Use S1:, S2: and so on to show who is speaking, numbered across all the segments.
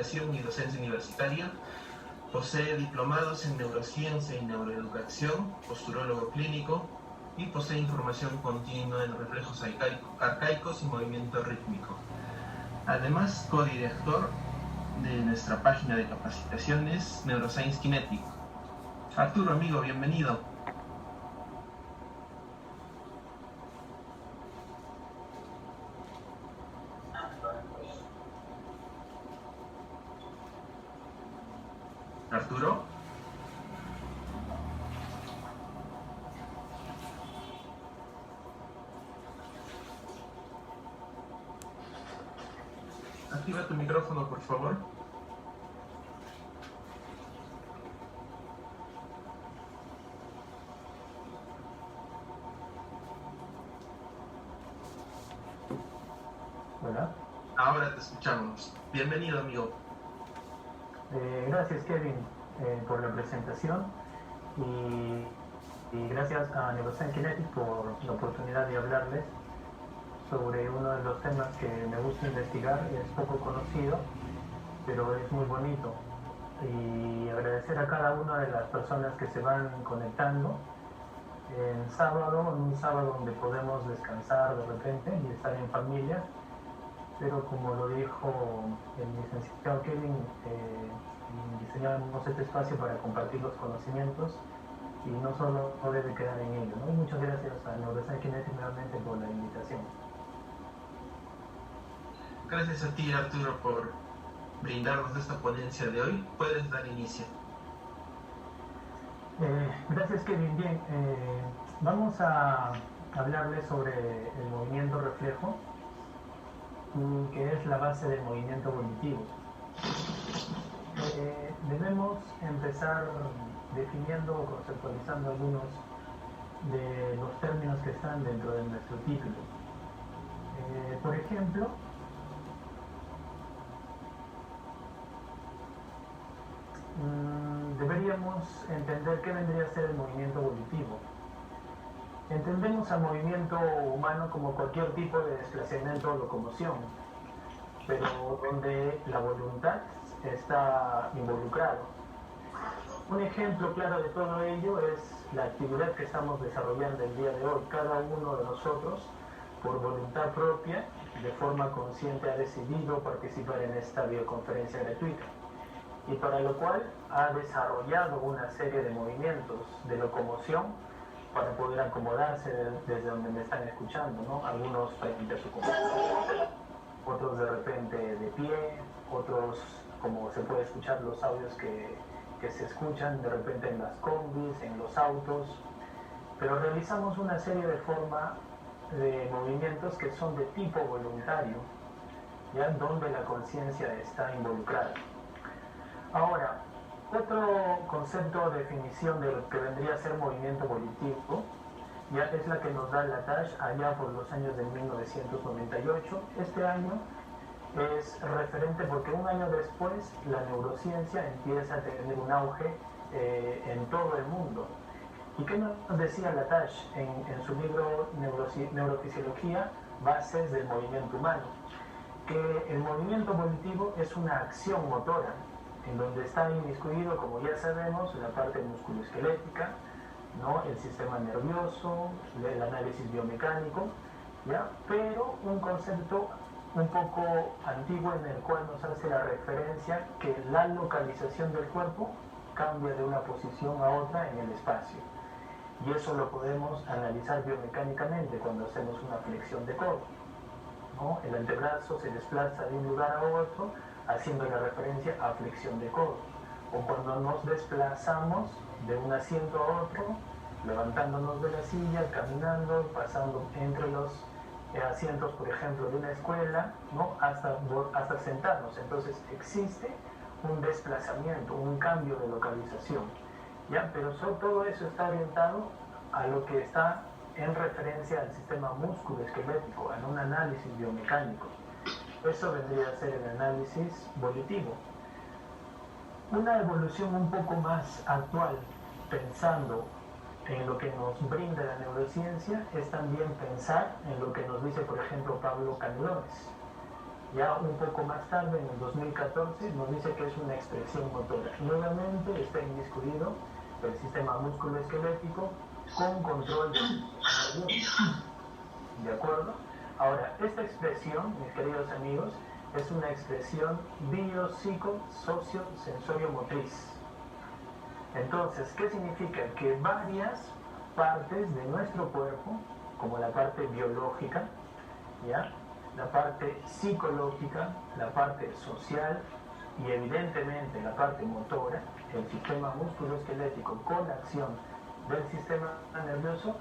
S1: investigación y docencia universitaria. Posee diplomados en neurociencia y neuroeducación, posturólogo clínico y posee información continua en reflejos arcaicos y movimiento rítmico. Además, codirector de nuestra página de capacitaciones Neuroscience Kinetic. Arturo, amigo, bienvenido. Arturo. Activa tu micrófono, por favor.
S2: Hola.
S1: Ahora te escuchamos. Bienvenido, amigo.
S2: Gracias, Kevin, por la presentación y gracias a Neuroscience Kinetic por la oportunidad de hablarles sobre uno de los temas que me gusta investigar. Es poco conocido, pero es muy bonito. Y agradecer a cada una de las personas que se van conectando en un sábado donde podemos descansar de repente y estar en familia. Pero como lo dijo el licenciado Kevin, diseñamos este espacio para compartir los conocimientos y no solo debe quedar en ello, ¿no? Y muchas gracias a Neuroscience Kinetic nuevamente por la invitación.
S1: Gracias a ti, Arturo, por brindarnos esta ponencia de hoy. Puedes dar inicio.
S2: Gracias, Kevin. Bien, vamos a hablarles sobre el movimiento reflejo, que es la base del movimiento volitivo. Debemos empezar definiendo o conceptualizando algunos de los términos que están dentro de nuestro título. Por ejemplo, deberíamos entender qué vendría a ser el movimiento volitivo. Entendemos al movimiento humano como cualquier tipo de desplazamiento o locomoción, pero donde la voluntad está involucrada. Un ejemplo claro de todo ello es la actividad que estamos desarrollando el día de hoy. Cada uno de nosotros, por voluntad propia, de forma consciente, ha decidido participar en esta videoconferencia gratuita, y para lo cual ha desarrollado una serie de movimientos de locomoción para poder acomodarse desde donde me están escuchando, ¿no? Algunos frente a su computadora, otros de repente de pie, otros, como se puede escuchar los audios que se escuchan de repente en las combis, en los autos, pero realizamos una serie de movimientos que son de tipo voluntario, ¿ya? Donde la conciencia está involucrada. Ahora, otro concepto o definición de lo que vendría a ser movimiento volitivo, ya es la que nos da Latache allá por los años de 1998. Este año es referente porque un año después la neurociencia empieza a tener un auge en todo el mundo. ¿Y qué nos decía Latache en su libro Neurofisiología, Bases del Movimiento Humano? Que el movimiento volitivo es una acción motora, en donde está inmiscuido, como ya sabemos, la parte musculoesquelética, ¿no? El sistema nervioso, el análisis biomecánico, ¿ya? Pero un concepto un poco antiguo en el cual nos hace la referencia que la localización del cuerpo cambia de una posición a otra en el espacio. Y eso lo podemos analizar biomecánicamente cuando hacemos una flexión de codo, ¿no? El antebrazo se desplaza de un lugar a otro, haciendo la referencia a flexión de codo, o cuando nos desplazamos de un asiento a otro, levantándonos de la silla, caminando, pasando entre los asientos, por ejemplo, de una escuela, ¿no? hasta sentarnos. Entonces existe un desplazamiento, un cambio de localización, ¿ya? Pero todo eso está orientado a lo que está en referencia al sistema musculoesquelético, en un análisis biomecánico. Eso vendría a ser el análisis volitivo. Una evolución un poco más actual, pensando en lo que nos brinda la neurociencia, es también pensar en lo que nos dice, por ejemplo, Pablo Canelones. Ya un poco más tarde, en el 2014, nos dice que es una expresión motora. Nuevamente está inmiscuido el sistema musculoesquelético con control del sistema nervioso. ¿De acuerdo? Ahora, esta expresión, mis queridos amigos, es una expresión biopsicosocio-sensorio-motriz. Entonces, ¿qué significa? Que varias partes de nuestro cuerpo, como la parte biológica, ¿ya?, la parte psicológica, la parte social y evidentemente la parte motora, el sistema musculoesquelético con la acción del sistema nervioso,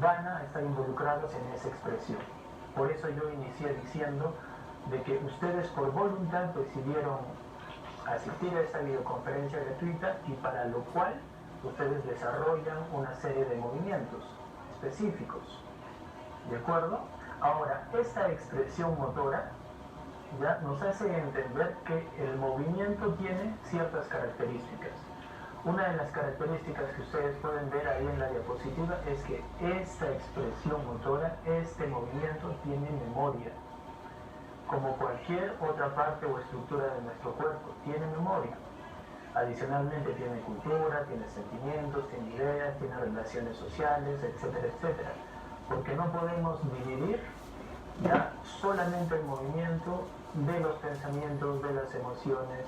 S2: van a estar involucrados en esa expresión. Por eso yo inicié diciendo de que ustedes por voluntad decidieron asistir a esta videoconferencia gratuita y para lo cual ustedes desarrollan una serie de movimientos específicos. ¿De acuerdo? Ahora, esta expresión motora ya nos hace entender que el movimiento tiene ciertas características. Una de las características que ustedes pueden ver ahí en la diapositiva es que esta expresión motora, este movimiento, tiene memoria. Como cualquier otra parte o estructura de nuestro cuerpo, tiene memoria. Adicionalmente tiene cultura, tiene sentimientos, tiene ideas, tiene relaciones sociales, etcétera, etcétera. Porque no podemos dividir ya solamente el movimiento de los pensamientos, de las emociones,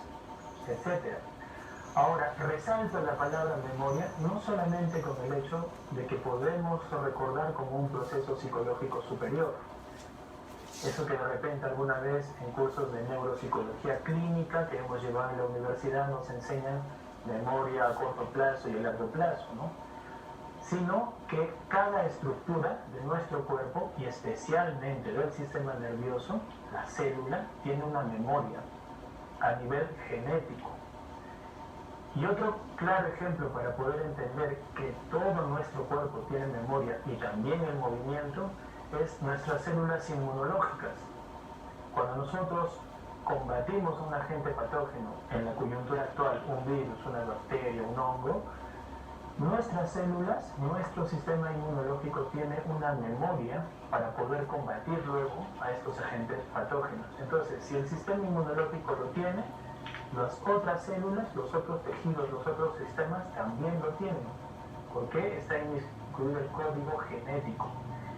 S2: etcétera. Ahora, resalto la palabra memoria no solamente con el hecho de que podemos recordar como un proceso psicológico superior. Eso que de repente alguna vez en cursos de neuropsicología clínica que hemos llevado en la universidad nos enseñan memoria a corto plazo y a largo plazo, ¿no? Sino que cada estructura de nuestro cuerpo y especialmente del sistema nervioso, la célula, tiene una memoria a nivel genético. Y otro claro ejemplo para poder entender que todo nuestro cuerpo tiene memoria y también el movimiento es nuestras células inmunológicas. Cuando nosotros combatimos un agente patógeno, en la coyuntura actual un virus, una bacteria, un hongo, nuestras células, nuestro sistema inmunológico tiene una memoria para poder combatir luego a estos agentes patógenos. Entonces, si el sistema inmunológico lo tiene, las otras células, los otros tejidos, los otros sistemas también lo tienen, porque está incluido el código genético.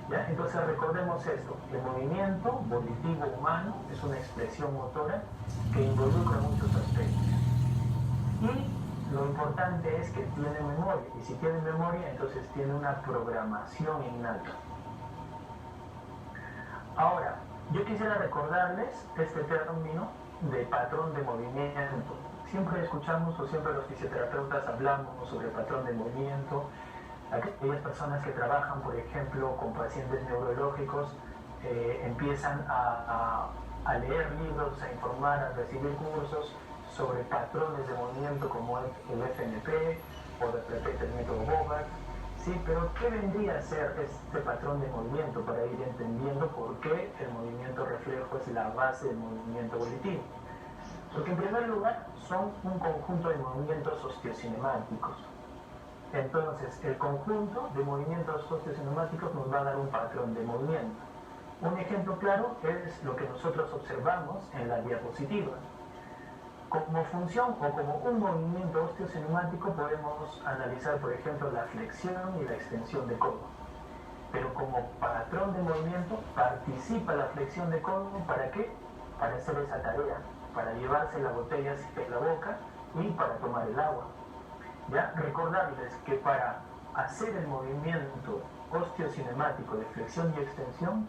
S2: ¿Ya? Entonces recordemos esto, el movimiento volitivo humano es una expresión motora que involucra muchos aspectos. Y lo importante es que tiene memoria, y si tiene memoria, entonces tiene una programación innata. Ahora, yo quisiera recordarles este término de patrón de movimiento. Siempre escuchamos o siempre los fisioterapeutas hablamos sobre patrón de movimiento. Aquellas personas que trabajan, por ejemplo, con pacientes neurológicos, empiezan a leer libros, a informar, a recibir cursos sobre patrones de movimiento como el FNP o de repente el método Bogart. Sí, pero ¿qué vendría a ser este patrón de movimiento para ir entendiendo por qué el movimiento reflejo es la base del movimiento volitivo? Porque en primer lugar son un conjunto de movimientos osteocinemáticos. Entonces, el conjunto de movimientos osteocinemáticos nos va a dar un patrón de movimiento. Un ejemplo claro es lo que nosotros observamos en la diapositiva. Como función o como un movimiento osteocinemático podemos analizar, por ejemplo, la flexión y la extensión de codo. Pero como patrón de movimiento participa la flexión de codo, ¿para qué? Para hacer esa tarea, para llevarse la botella hacia la boca y para tomar el agua. ¿Ya? Recordarles que para hacer el movimiento osteocinemático de flexión y extensión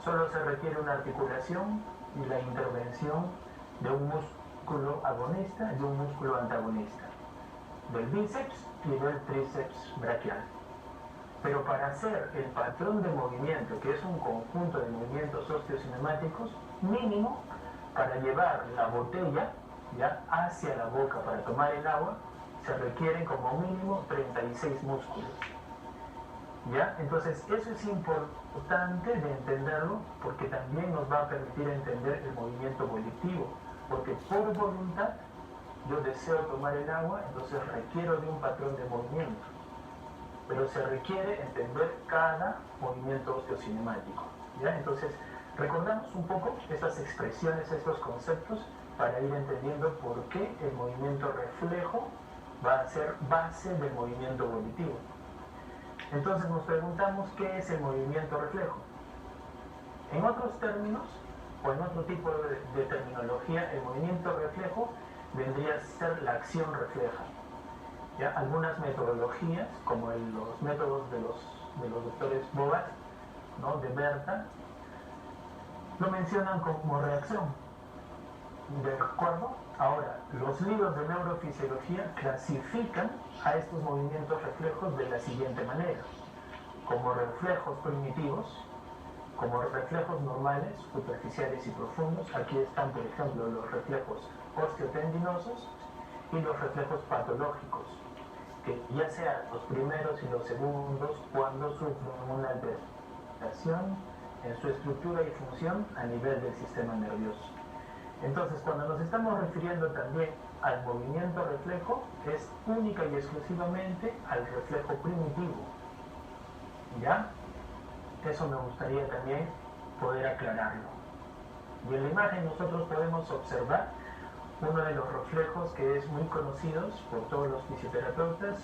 S2: solo se requiere una articulación y la intervención de un músculo agonista y un músculo antagonista, del bíceps y del tríceps braquial. Pero para hacer el patrón de movimiento, que es un conjunto de movimientos osteocinemáticos, mínimo para llevar la botella ya hacia la boca para tomar el agua, se requieren como mínimo 36 músculos. ¿Ya? Entonces, eso es importante de entenderlo porque también nos va a permitir entender el movimiento volitivo. Porque por voluntad yo deseo tomar el agua, entonces requiero de un patrón de movimiento. Pero se requiere entender cada movimiento osteocinemático. ¿Ya? Entonces, Recordamos un poco estas expresiones, estos conceptos, para ir entendiendo por qué el movimiento reflejo va a ser base del movimiento volitivo. Entonces nos preguntamos qué es el movimiento reflejo. En otros términos, o en otro tipo de terminología, el movimiento reflejo vendría a ser la acción refleja. ¿Ya? Algunas metodologías, como los métodos de los doctores Bobat, ¿no?, de Berta, lo mencionan como reacción. ¿De acuerdo? Ahora, los libros de neurofisiología clasifican a estos movimientos reflejos de la siguiente manera: como reflejos primitivos, como reflejos normales, superficiales y profundos. Aquí están, por ejemplo, los reflejos osteotendinosos y los reflejos patológicos, que ya sean los primeros y los segundos cuando sufren una alteración en su estructura y función a nivel del sistema nervioso. Entonces, cuando nos estamos refiriendo también al movimiento reflejo, es única y exclusivamente al reflejo primitivo. ¿Ya? Eso me gustaría también poder aclararlo. Y en la imagen nosotros podemos observar uno de los reflejos que es muy conocido por todos los fisioterapeutas,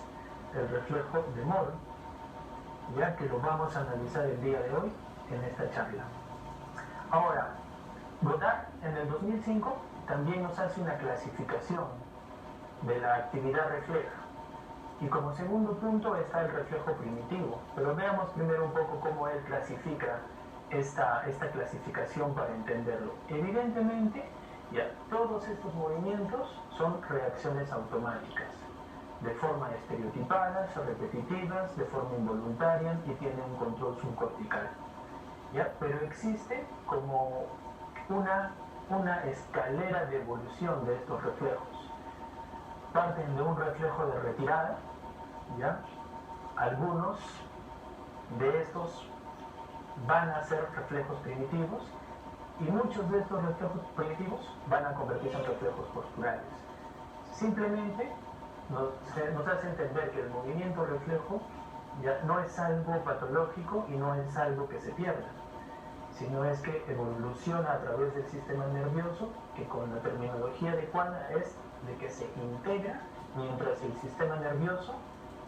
S2: el reflejo de Moll, ya que lo vamos a analizar el día de hoy en esta charla. Ahora, Goddard en el 2005 también nos hace una clasificación de la actividad refleja. Y como segundo punto está el reflejo primitivo. Pero veamos primero un poco cómo él clasifica esta clasificación para entenderlo. Evidentemente, ya todos estos movimientos son reacciones automáticas, de forma estereotipadas, repetitivas, de forma involuntaria y tienen un control subcortical. ¿Ya? Pero existe como una escalera de evolución de estos reflejos. Parten de un reflejo de retirada, ¿ya? Algunos de estos van a ser reflejos primitivos y muchos de estos reflejos primitivos van a convertirse en reflejos posturales. Simplemente nos hace entender que el movimiento reflejo ya no es algo patológico y no es algo que se pierda, sino es que evoluciona a través del sistema nervioso, que con la terminología adecuada es de que se integra mientras el sistema nervioso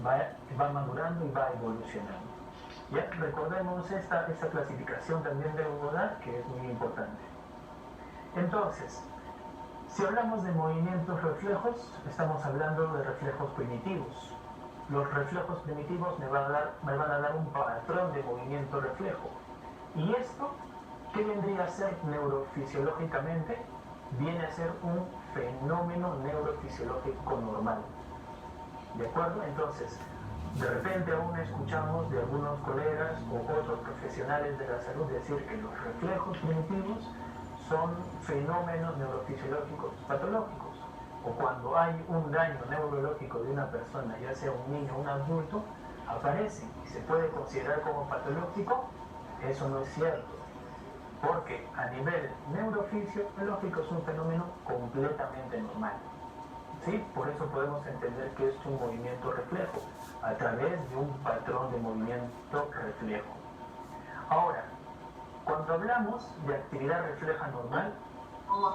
S2: va madurando y va evolucionando. ¿Ya? Recordemos esta clasificación también de Goddard, que es muy importante. Entonces, si hablamos de movimientos reflejos, estamos hablando de reflejos primitivos. Los reflejos primitivos me van a dar un patrón de movimiento reflejo. Y esto, ¿qué vendría a ser neurofisiológicamente? Viene a ser un fenómeno neurofisiológico normal. ¿De acuerdo? Entonces, de repente aún escuchamos de algunos colegas o otros profesionales de la salud decir que los reflejos primitivos son fenómenos neurofisiológicos patológicos. O cuando hay un daño neurológico de una persona, ya sea un niño o un adulto, aparecen y se puede considerar como patológico. Eso no es cierto, porque a nivel neurofisiológico es un fenómeno completamente normal. ¿Sí? Por eso podemos entender que es un movimiento reflejo, a través de un patrón de movimiento reflejo. Ahora, cuando hablamos de actividad refleja normal,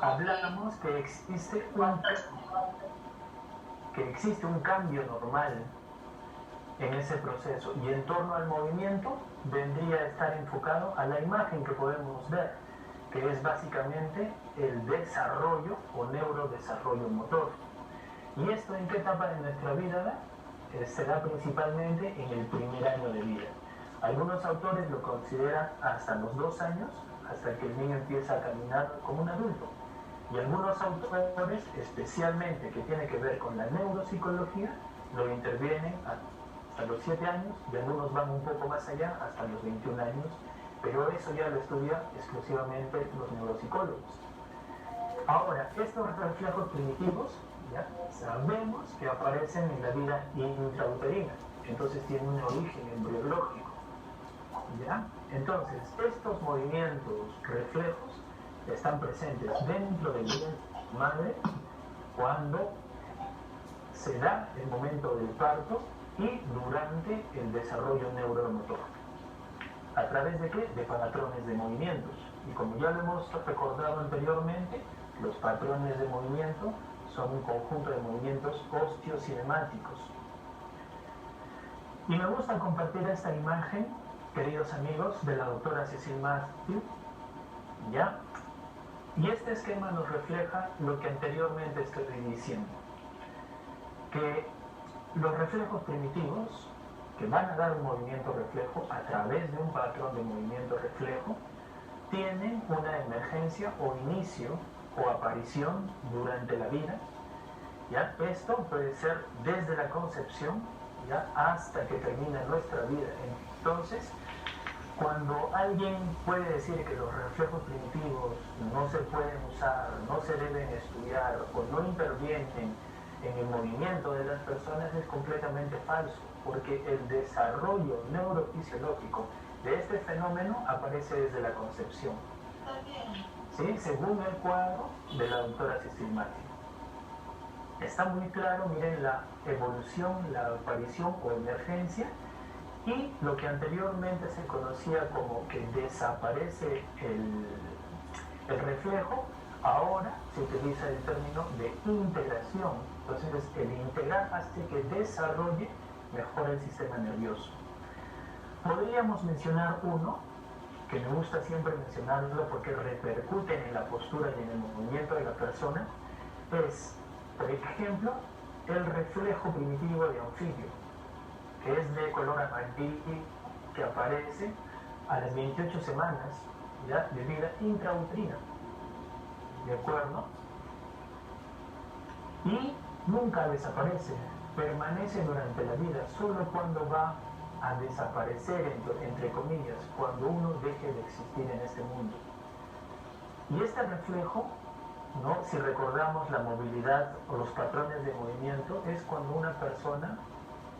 S2: hablamos que existe un cambio normal en ese proceso, y en torno al movimiento vendría a estar enfocado a la imagen que podemos ver, que es básicamente el desarrollo o neurodesarrollo motor. ¿Y esto en qué etapa de nuestra vida se da? Principalmente en el primer año de vida. Algunos autores lo consideran hasta los 2 años, hasta que el niño empieza a caminar como un adulto. Y algunos autores, especialmente que tiene que ver con la neuropsicología, lo intervienen hasta los 7 años, y algunos van un poco más allá, hasta los 21 años, pero eso ya lo estudian exclusivamente los neuropsicólogos. Ahora, estos reflejos primitivos, ¿ya? Sabemos que aparecen en la vida intrauterina, entonces tienen un origen embriológico. ¿Ya? Entonces, estos movimientos reflejos están presentes dentro del vientre de la madre cuando se da el momento del parto y durante el desarrollo neuromotor. ¿A través de qué? De patrones de movimientos. Y como ya lo hemos recordado anteriormente, los patrones de movimiento son un conjunto de movimientos osteocinemáticos. Y me gusta compartir esta imagen, queridos amigos, de la doctora Cecil Matthew, ¿ya? Y este esquema nos refleja lo que anteriormente estoy diciendo, que los reflejos primitivos, que van a dar un movimiento reflejo a través de un patrón de movimiento reflejo, tienen una emergencia o inicio o aparición durante la vida, ¿ya? Esto puede ser desde la concepción, ¿ya?, hasta que termina nuestra vida. Entonces, cuando alguien puede decir que los reflejos primitivos no se pueden usar, no se deben estudiar o no intervienen en el movimiento de las personas, es completamente falso, porque el desarrollo neurofisiológico de este fenómeno aparece desde la concepción, ¿sí?, según el cuadro de la doctora Cecil Matthew. Está muy claro, miren, la evolución, la aparición o emergencia, y lo que anteriormente se conocía como que desaparece el reflejo, ahora se utiliza el término de integración. Entonces, el integrar hace que desarrolle mejor el sistema nervioso. Podríamos mencionar uno, que me gusta siempre mencionarlo porque repercute en la postura y en el movimiento de la persona, es, por ejemplo, el reflejo primitivo de anfibio, que es de color amarillo, que aparece a las 28 semanas, ¿ya?, de vida intrauterina, ¿de acuerdo? Y nunca desaparece, permanece durante la vida, solo cuando va a desaparecer, entre comillas, cuando uno deje de existir en este mundo. Y este reflejo, ¿no?, si recordamos la movilidad o los patrones de movimiento, es cuando una persona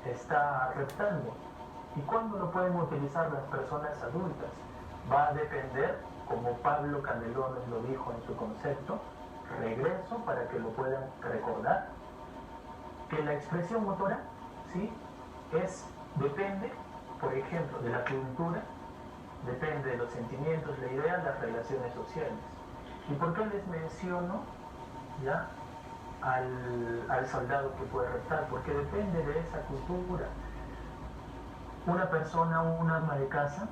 S2: está reptando. ¿Y cuándo lo pueden utilizar las personas adultas? Va a depender, como Pablo Candelón nos lo dijo en su concepto, regreso para que lo puedan recordar, que la expresión motora, ¿sí?, depende, por ejemplo, de la cultura, depende de los sentimientos, la idea, las relaciones sociales. ¿Y por qué les menciono, ya, al soldado que puede reptar? Porque depende de esa cultura. Una persona, un ama de casa,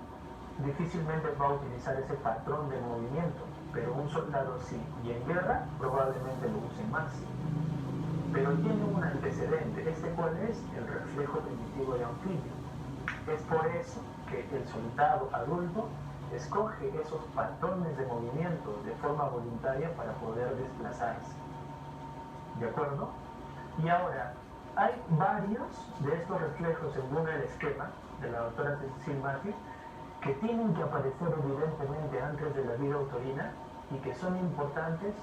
S2: difícilmente va a utilizar ese patrón de movimiento, pero un soldado sí, y en guerra probablemente lo use más. Pero tiene un antecedente. ¿Este cuál es? El reflejo primitivo de anfibio. Es por eso que el soldado adulto escoge esos patrones de movimiento de forma voluntaria para poder desplazarse. ¿De acuerdo? Y ahora, hay varios de estos reflejos según el esquema de la doctora Cecil Matthew que tienen que aparecer evidentemente antes de la vida uterina y que son importantes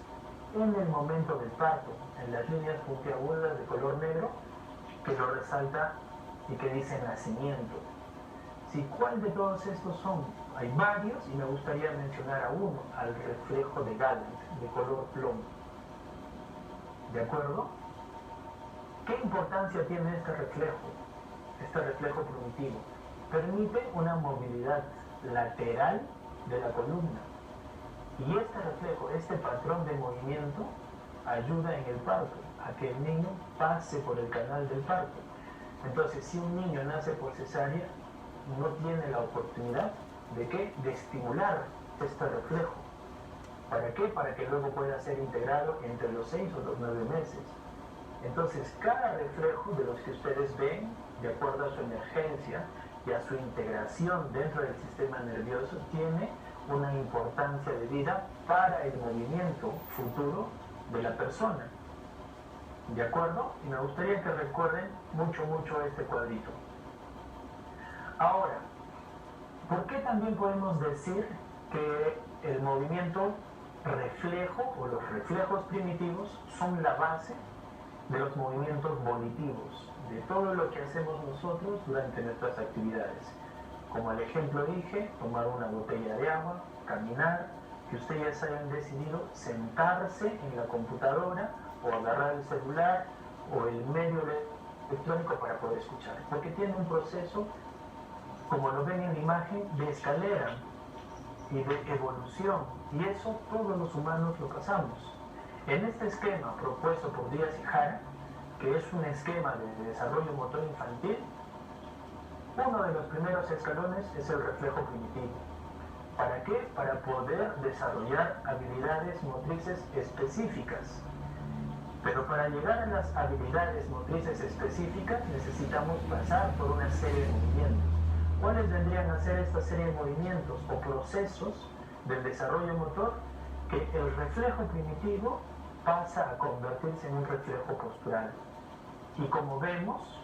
S2: en el momento del parto, en las líneas puntiagudas de color negro que lo resalta y que dice nacimiento. ¿Sí? ¿Cuál de todos estos son? Hay varios y me gustaría mencionar a uno, al reflejo de Gallant, de color plomo. ¿De acuerdo? ¿Qué importancia tiene este reflejo primitivo? Permite una movilidad lateral de la columna. Y este reflejo, este patrón de movimiento, ayuda en el parto, a que el niño pase por el canal del parto. Entonces, si un niño nace por cesárea, no tiene la oportunidad de ¿qué? De estimular este reflejo. ¿Para qué? Para que luego pueda ser integrado entre los 6 o los 9 meses. Entonces, cada reflejo de los que ustedes ven, de acuerdo a su emergencia y a su integración dentro del sistema nervioso, tiene una importancia de vida para el movimiento futuro de la persona. ¿De acuerdo? Y me gustaría que recuerden mucho este cuadrito. Ahora, ¿por qué también podemos decir que el movimiento reflejo o los reflejos primitivos son la base de los movimientos volitivos, de todo lo que hacemos nosotros durante nuestras actividades? Como el ejemplo dije, tomar una botella de agua, caminar, que ustedes hayan decidido sentarse en la computadora o agarrar el celular o el medio electrónico para poder escuchar, porque tiene un proceso, como lo ven en la imagen, de escalera. y de evolución, y eso todos los humanos lo pasamos. En este esquema propuesto por Díaz y Jara, que es un esquema de desarrollo motor infantil, uno de los primeros escalones es el reflejo primitivo. ¿Para qué? Para poder desarrollar habilidades motrices específicas. Pero para llegar a las habilidades motrices específicas necesitamos pasar por una serie de movimientos. ¿Cuáles vendrían a ser esta serie de movimientos o procesos del desarrollo motor? Que el reflejo primitivo pasa a convertirse en un reflejo postural. Y como vemos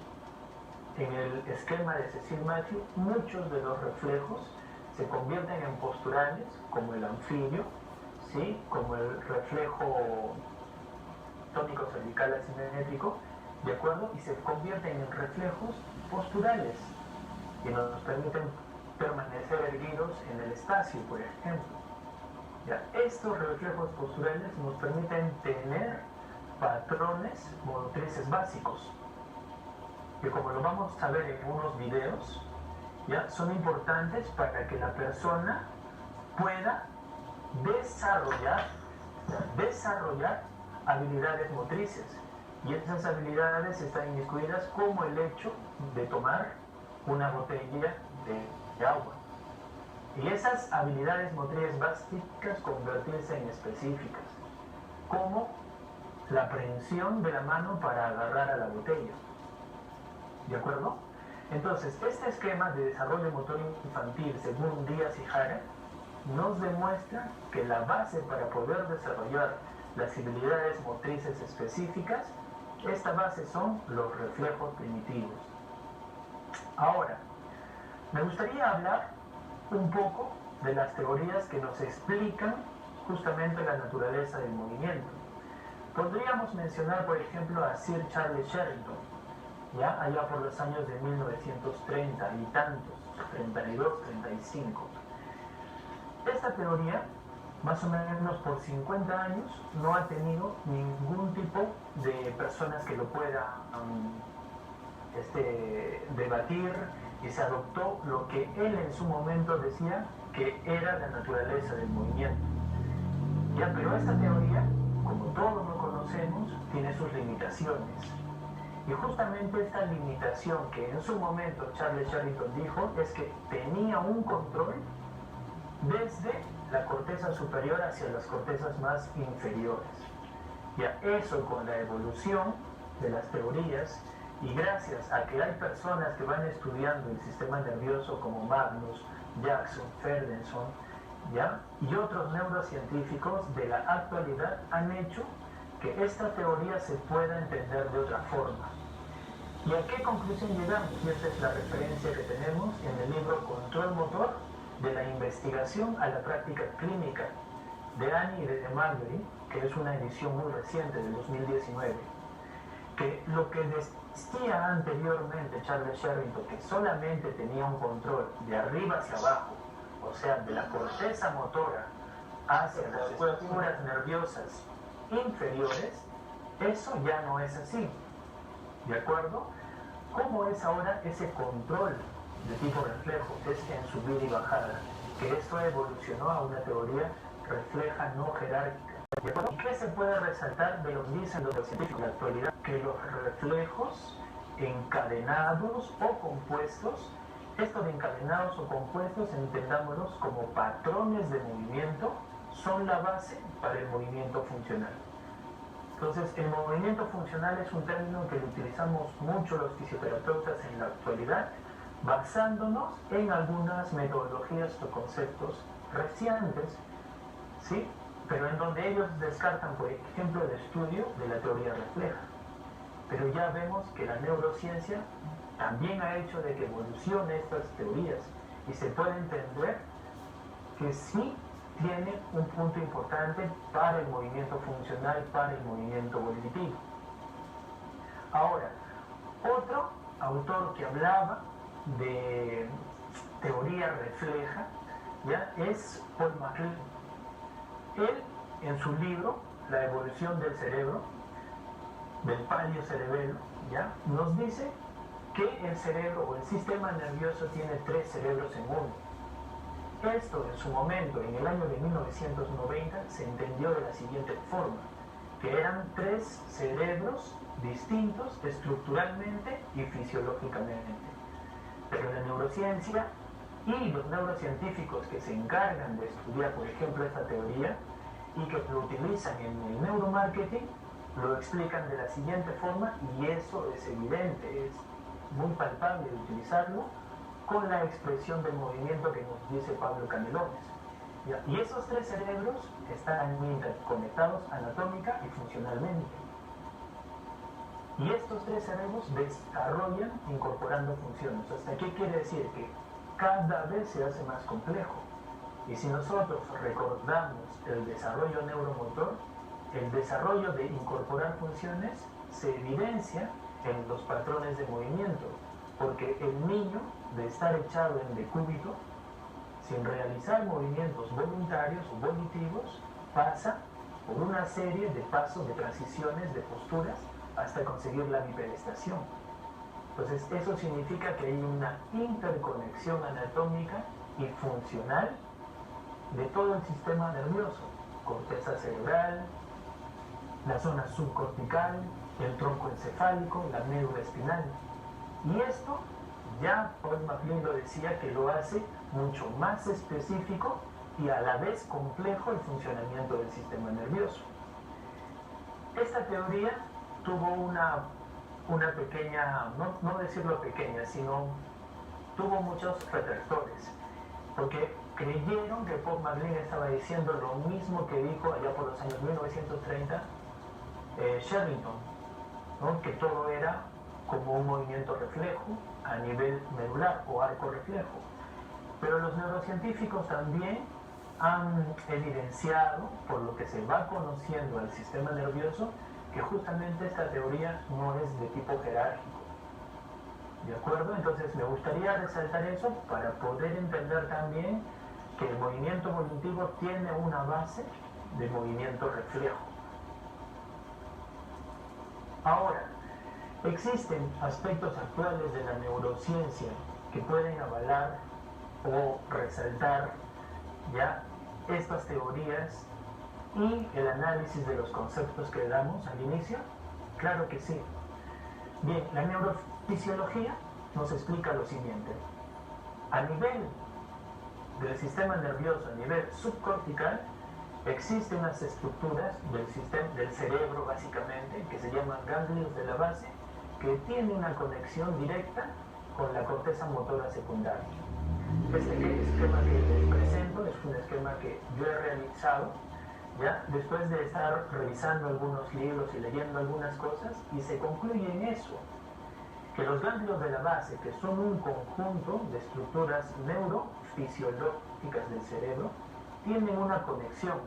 S2: en el esquema de Cecil Matthew, muchos de los reflejos se convierten en posturales, como el anfibio, ¿sí? Como el reflejo tónico cervical asimétrico, ¿de acuerdo? Y se convierten en reflejos posturales y nos permiten permanecer erguidos en el espacio, por ejemplo. ¿Ya? Estos reflejos posturales nos permiten tener patrones motrices básicos, que como lo vamos a ver en unos videos, ¿ya? Son importantes para que la persona pueda desarrollar habilidades motrices, y esas habilidades están inmiscuidas como el hecho de tomar una botella de agua, y esas habilidades motrices básicas convertirse en específicas, como la aprehensión de la mano para agarrar a la botella, ¿de acuerdo? Entonces, este esquema de desarrollo motor infantil, según Díaz y Jara, nos demuestra que la base para poder desarrollar las habilidades motrices específicas, esta base son los reflejos primitivos. Ahora, me gustaría hablar un poco de las teorías que nos explican justamente la naturaleza del movimiento. Podríamos mencionar, por ejemplo, a Sir Charles Sherrington, ¿ya? Allá por los años de 1930 y tantos, 32, 35. Esta teoría, más o menos por 50 años, no ha tenido ningún tipo de personas que lo puedan debatir, y se adoptó lo que él en su momento decía que era la naturaleza del movimiento. Ya, pero esta teoría, como todos lo conocemos, tiene sus limitaciones. Y justamente esta limitación que en su momento Charles Sherrington dijo es que tenía un control desde la corteza superior hacia las cortezas más inferiores. Ya, eso con la evolución de las teorías, y gracias a que hay personas que van estudiando el sistema nervioso como Magnus, Jackson, Ferguson, ¿ya? Y otros neurocientíficos de la actualidad han hecho que esta teoría se pueda entender de otra forma. ¿Y a qué conclusión llegamos? Y esta es la referencia que tenemos en el libro Control Motor, de la investigación a la práctica clínica, de Annie y de Marjorie, que es una edición muy reciente del 2019, que lo que decía anteriormente Charles Sherrington, que solamente tenía un control de arriba hacia abajo, o sea, de la corteza motora hacia las estructuras nerviosas inferiores, eso ya no es así, ¿de acuerdo? ¿Cómo es ahora ese control de tipo reflejo? Es en subida y bajada, que esto evolucionó a una teoría refleja no jerárquica. ¿Y qué se puede resaltar de lo que dicen los científicos en la actualidad? Que los reflejos encadenados o compuestos, esto de encadenados o compuestos, entendámoslos como patrones de movimiento, son la base para el movimiento funcional. Entonces, el movimiento funcional es un término que lo utilizamos mucho los fisioterapeutas en la actualidad, basándonos en algunas metodologías o conceptos recientes, ¿sí? Pero en donde ellos descartan, por ejemplo, el estudio de la teoría refleja. Pero ya vemos que la neurociencia también ha hecho de que evolucione estas teorías, y se puede entender que sí tiene un punto importante para el movimiento funcional, para el movimiento volitivo. Ahora, otro autor que hablaba de teoría refleja, ¿ya? Es Paul MacLean. Él, en su libro La evolución del cerebro, del palio-cerebelo, ¿ya? Nos dice que el cerebro o el sistema nervioso tiene 3 cerebros en uno. Esto en su momento, en el año de 1990, se entendió de la siguiente forma, que eran tres cerebros distintos estructuralmente y fisiológicamente. Pero la neurociencia y los neurocientíficos que se encargan de estudiar, por ejemplo, esta teoría y que lo utilizan en el neuromarketing, lo explican de la siguiente forma, y eso es evidente, es muy palpable de utilizarlo con la expresión del movimiento que nos dice Pablo Canelones. Y esos tres cerebros están interconectados anatómica y funcionalmente. Y estos tres cerebros desarrollan incorporando funciones. ¿Hasta qué quiere decir? Que cada vez se hace más complejo. Y si nosotros recordamos el desarrollo neuromotor, el desarrollo de incorporar funciones se evidencia en los patrones de movimiento, porque el niño, de estar echado en decúbito, sin realizar movimientos voluntarios o volitivos, pasa por una serie de pasos, de transiciones, de posturas, hasta conseguir la bipedestación. Entonces, eso significa que hay una interconexión anatómica y funcional de todo el sistema nervioso, corteza cerebral, la zona subcortical, el tronco encefálico, la médula espinal. Y esto, ya Paul MacLean lo decía, que lo hace mucho más específico y a la vez complejo el funcionamiento del sistema nervioso. Esta teoría tuvo una pequeña, no decirlo pequeña, sino tuvo muchos retractores, porque creyeron que Paul MacLean estaba diciendo lo mismo que dijo allá por los años 1930 Sherrington, ¿no? Que todo era como un movimiento reflejo a nivel medular o arco reflejo. Pero los neurocientíficos también han evidenciado, por lo que se va conociendo al sistema nervioso, que justamente esta teoría no es de tipo jerárquico. ¿De acuerdo? Entonces me gustaría resaltar eso para poder entender también que el movimiento volutivo tiene una base de movimiento reflejo. Ahora, existen aspectos actuales de la neurociencia que pueden avalar o resaltar ya estas teorías y el análisis de los conceptos que damos al inicio. Claro que sí. Bien, la neurofisiología nos explica lo siguiente. A nivel del sistema nervioso, a nivel subcortical, existen unas estructuras del cerebro, básicamente, que se llaman ganglios de la base, que tienen una conexión directa con la corteza motora secundaria. Este esquema que les presento es un esquema que yo he realizado, ¿ya? Después de estar revisando algunos libros y leyendo algunas cosas, y se concluye en eso, que los ganglios de la base, que son un conjunto de estructuras neurofisiológicas del cerebro, tienen una conexión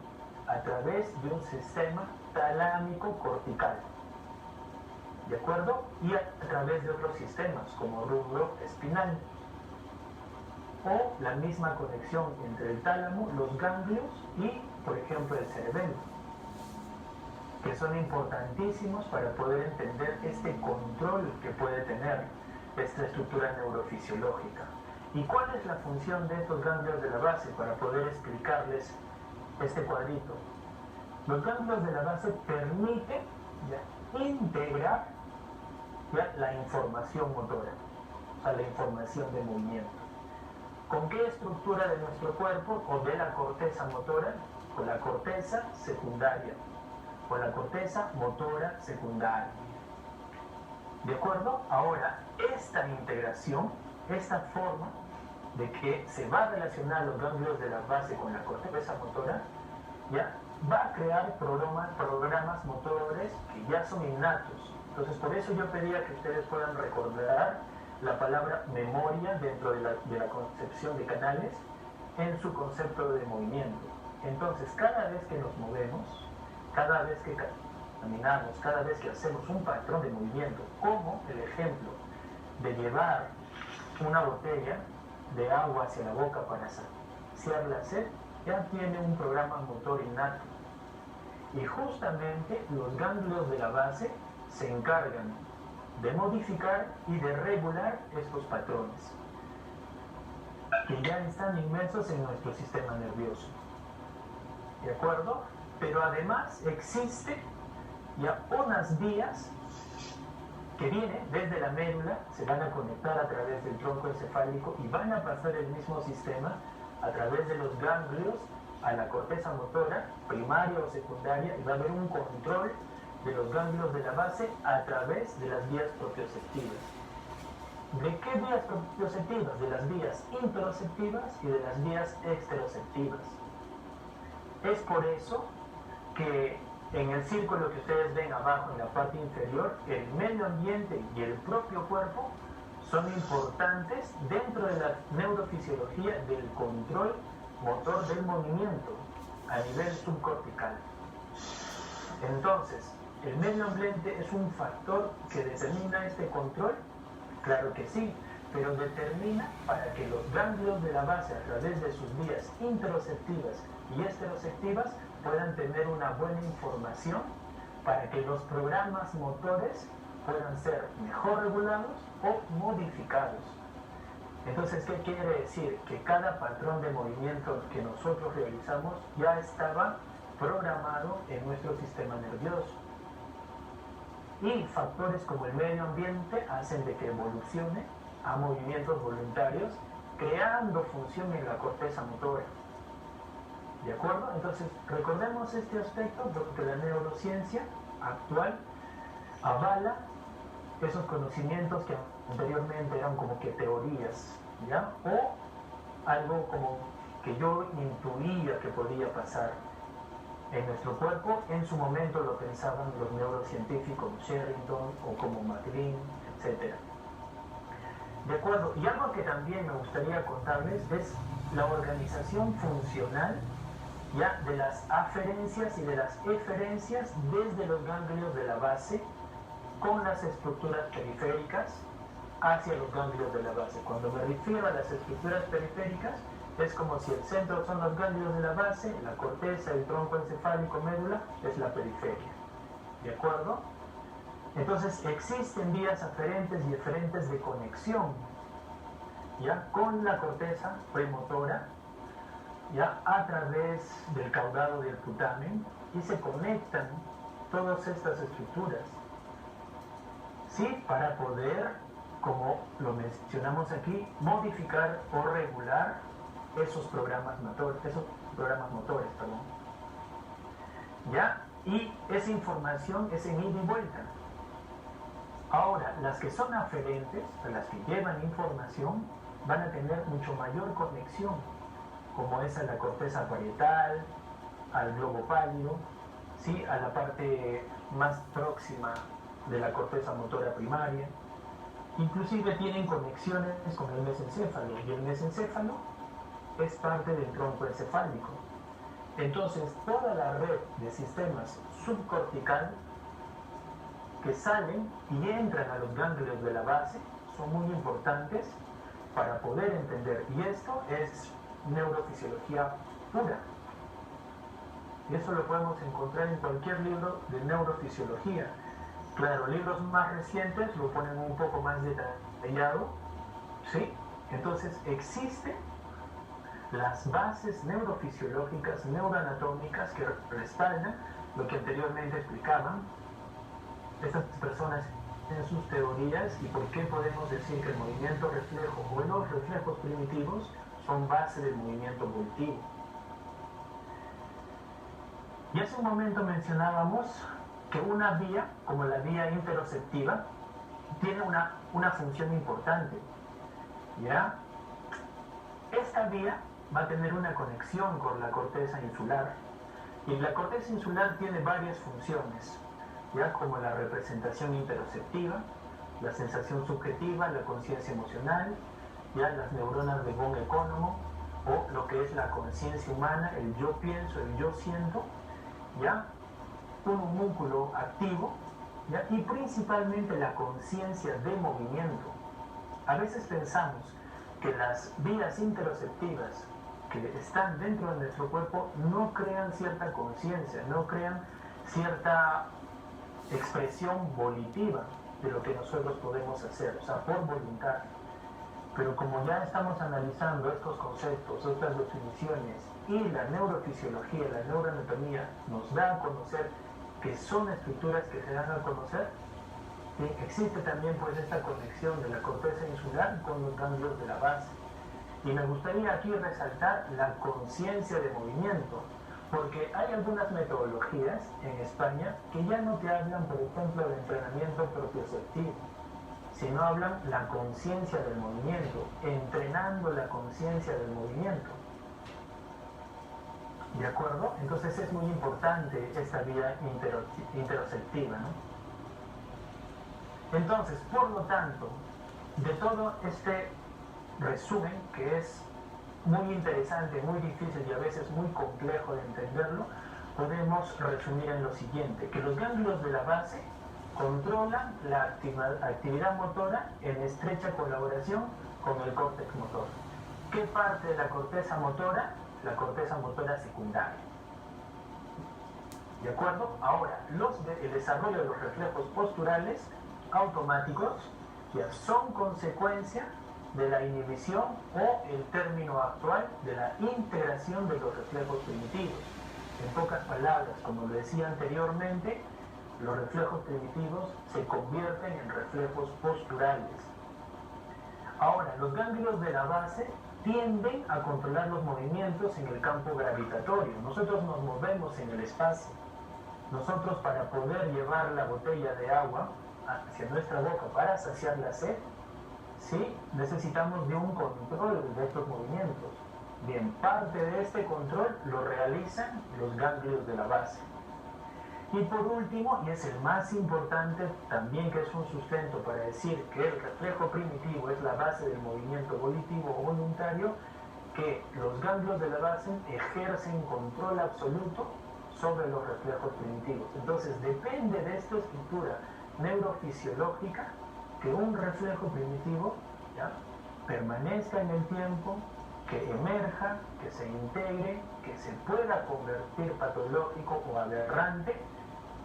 S2: a través de un sistema talámico cortical, ¿de acuerdo? Y a través de otros sistemas como rubro espinal, o la misma conexión entre el tálamo, los ganglios y, por ejemplo, el cerebelo, que son importantísimos para poder entender este control que puede tener esta estructura neurofisiológica. ¿Y cuál es la función de estos ganglios de la base para poder explicarles este cuadrito? Los ganglios de la base permiten integrar la información motora, o sea, la información de movimiento. ¿Con qué estructura de nuestro cuerpo o de la corteza motora? Con la corteza secundaria, con la corteza motora secundaria. ¿De acuerdo? Ahora, esta integración, esta forma de que se va a relacionar los ganglios de la base con la corteza motora, ¿ya? Va a crear programas motores que ya son innatos. Entonces, por eso yo pedía que ustedes puedan recordar la palabra memoria dentro de la concepción de canales en su concepto de movimiento. Entonces, cada vez que nos movemos, cada vez que caminamos, cada vez que hacemos un patrón de movimiento, como el ejemplo de llevar una botella de agua hacia la boca para saciar la sed, ya tiene un programa motor innato. Y justamente los ganglios de la base se encargan de modificar y de regular estos patrones. que ya están inmersos en nuestro sistema nervioso. ¿De acuerdo? Pero además existe ya unas vías que vienen desde la médula, se van a conectar a través del tronco encefálico y van a pasar el mismo sistema a través de los ganglios a la corteza motora, primaria o secundaria, y va a haber un control de los ganglios de la base a través de las vías propioceptivas. ¿De qué vías propioceptivas? De las vías interoceptivas y de las vías exteroceptivas. Es por eso que en el círculo que ustedes ven abajo en la parte inferior, el medio ambiente y el propio cuerpo son importantes dentro de la neurofisiología del control motor del movimiento a nivel subcortical. Entonces, ¿el medio ambiente es un factor que determina este control? Claro que sí, pero determina para que los ganglios de la base a través de sus vías interoceptivas y exteroceptivas puedan tener una buena información para que los programas motores puedan ser mejor regulados o modificados. Entonces, ¿qué quiere decir? Que cada patrón de movimiento que nosotros realizamos ya estaba programado en nuestro sistema nervioso. Y factores como el medio ambiente hacen de que evolucione a movimientos voluntarios, creando función en la corteza motora. ¿De acuerdo? Entonces, recordemos este aspecto porque la neurociencia actual avala esos conocimientos que anteriormente eran como que teorías, ¿ya? O algo como que yo intuía que podía pasar en nuestro cuerpo. En su momento lo pensaban los neurocientíficos Sherrington o como McLean, etc. ¿De acuerdo? Y algo que también me gustaría contarles es la organización funcional ya de las aferencias y de las eferencias desde los ganglios de la base con las estructuras periféricas hacia los ganglios de la base. Cuando me refiero a las estructuras periféricas, es como si el centro son los ganglios de la base, la corteza, el tronco encefálico, médula, es la periferia. ¿De acuerdo? Entonces existen vías aferentes y eferentes de conexión, ¿ya? Con la corteza premotora, ya a través del caudado del putamen, y se conectan todas estas estructuras, ¿sí? Para poder, como lo mencionamos aquí, modificar o regular esos programas motores, perdón. ¿Ya? Y esa información es en ida y vuelta. Ahora, las que son aferentes, las que llevan información, van a tener mucho mayor conexión, como es a la corteza parietal, al globo pálido, ¿sí? A la parte más próxima de la corteza motora primaria. Inclusive tienen conexiones con el mesencéfalo, y el mesencéfalo es parte del tronco encefálico. Entonces, toda la red de sistemas subcortical que salen y entran a los ganglios de la base son muy importantes para poder entender. Y esto es neurofisiología pura. Y eso lo podemos encontrar en cualquier libro de neurofisiología. Claro, libros más recientes lo ponen un poco más detallado, ¿sí? Entonces, existen las bases neurofisiológicas, neuroanatómicas que respaldan lo que anteriormente explicaban estas personas en sus teorías y por qué podemos decir que el movimiento reflejo o los reflejos primitivos son base del movimiento volitivo. Y hace un momento mencionábamos que una vía, como la vía interoceptiva, tiene una función importante, ¿ya? Esta vía va a tener una conexión con la corteza insular, y la corteza insular tiene varias funciones, ya, como la representación interoceptiva, la sensación subjetiva, la conciencia emocional, ya, las neuronas de von Economo, o lo que es la conciencia humana, el yo pienso, el yo siento, ya, un homúnculo activo, ya, y principalmente la conciencia de movimiento. A veces pensamos que las vías interoceptivas que están dentro de nuestro cuerpo no crean cierta conciencia, no crean cierta expresión volitiva de lo que nosotros podemos hacer, o sea, por voluntad. Pero como ya estamos analizando estos conceptos, estas definiciones, y la neurofisiología, la neuroanatomía nos da a conocer que son estructuras que se dan a conocer, ¿sí? Existe también pues esta conexión de la corteza insular con los ganglios de la base. Y me gustaría aquí resaltar la conciencia de movimiento, porque hay algunas metodologías en España que ya no te hablan, por ejemplo, de entrenamiento propioceptivo, sino hablan la conciencia del movimiento, entrenando la conciencia del movimiento. ¿De acuerdo? Entonces es muy importante esta vía interoceptiva, ¿no? Entonces, por lo tanto, de todo este resumen, que es muy interesante, muy difícil y a veces muy complejo de entenderlo, podemos resumir en lo siguiente, que los ganglios de la base controlan la actividad motora en estrecha colaboración con el córtex motor. ¿Qué parte de la corteza motora? La corteza motora secundaria. ¿De acuerdo? Ahora, el desarrollo de los reflejos posturales automáticos ya son consecuencia de la inhibición o el término actual de la integración de los reflejos primitivos. En pocas palabras, como lo decía anteriormente, los reflejos primitivos se convierten en reflejos posturales. Ahora, los ganglios de la base tienden a controlar los movimientos en el campo gravitatorio. Nosotros nos movemos en el espacio. Nosotros, para poder llevar la botella de agua hacia nuestra boca para saciar la sed, ¿sí? Necesitamos de un control de estos movimientos. Bien, parte de este control lo realizan los ganglios de la base. Y por último, y es el más importante también, que es un sustento para decir que el reflejo primitivo es la base del movimiento volitivo o voluntario, que los ganglios de la base ejercen control absoluto sobre los reflejos primitivos. Entonces, depende de esta estructura neurofisiológica que un reflejo primitivo, ¿ya?, permanezca en el tiempo, que emerja, que se integre, que se pueda convertir patológico o aberrante,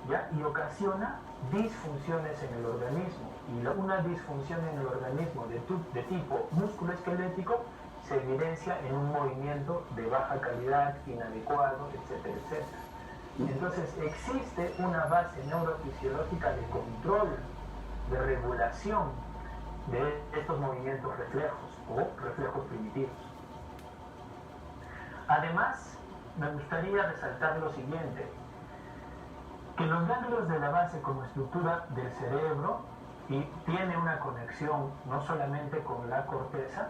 S2: ¿ya?, y ocasiona disfunciones en el organismo. Y una disfunción en el organismo de tipo musculoesquelético se evidencia en un movimiento de baja calidad, inadecuado, etcétera, etcétera. Entonces existe una base neurofisiológica de control, de regulación de estos movimientos reflejos o reflejos primitivos. Además, me gustaría resaltar lo siguiente, que los ganglios de la base como estructura del cerebro y tiene una conexión no solamente con la corteza,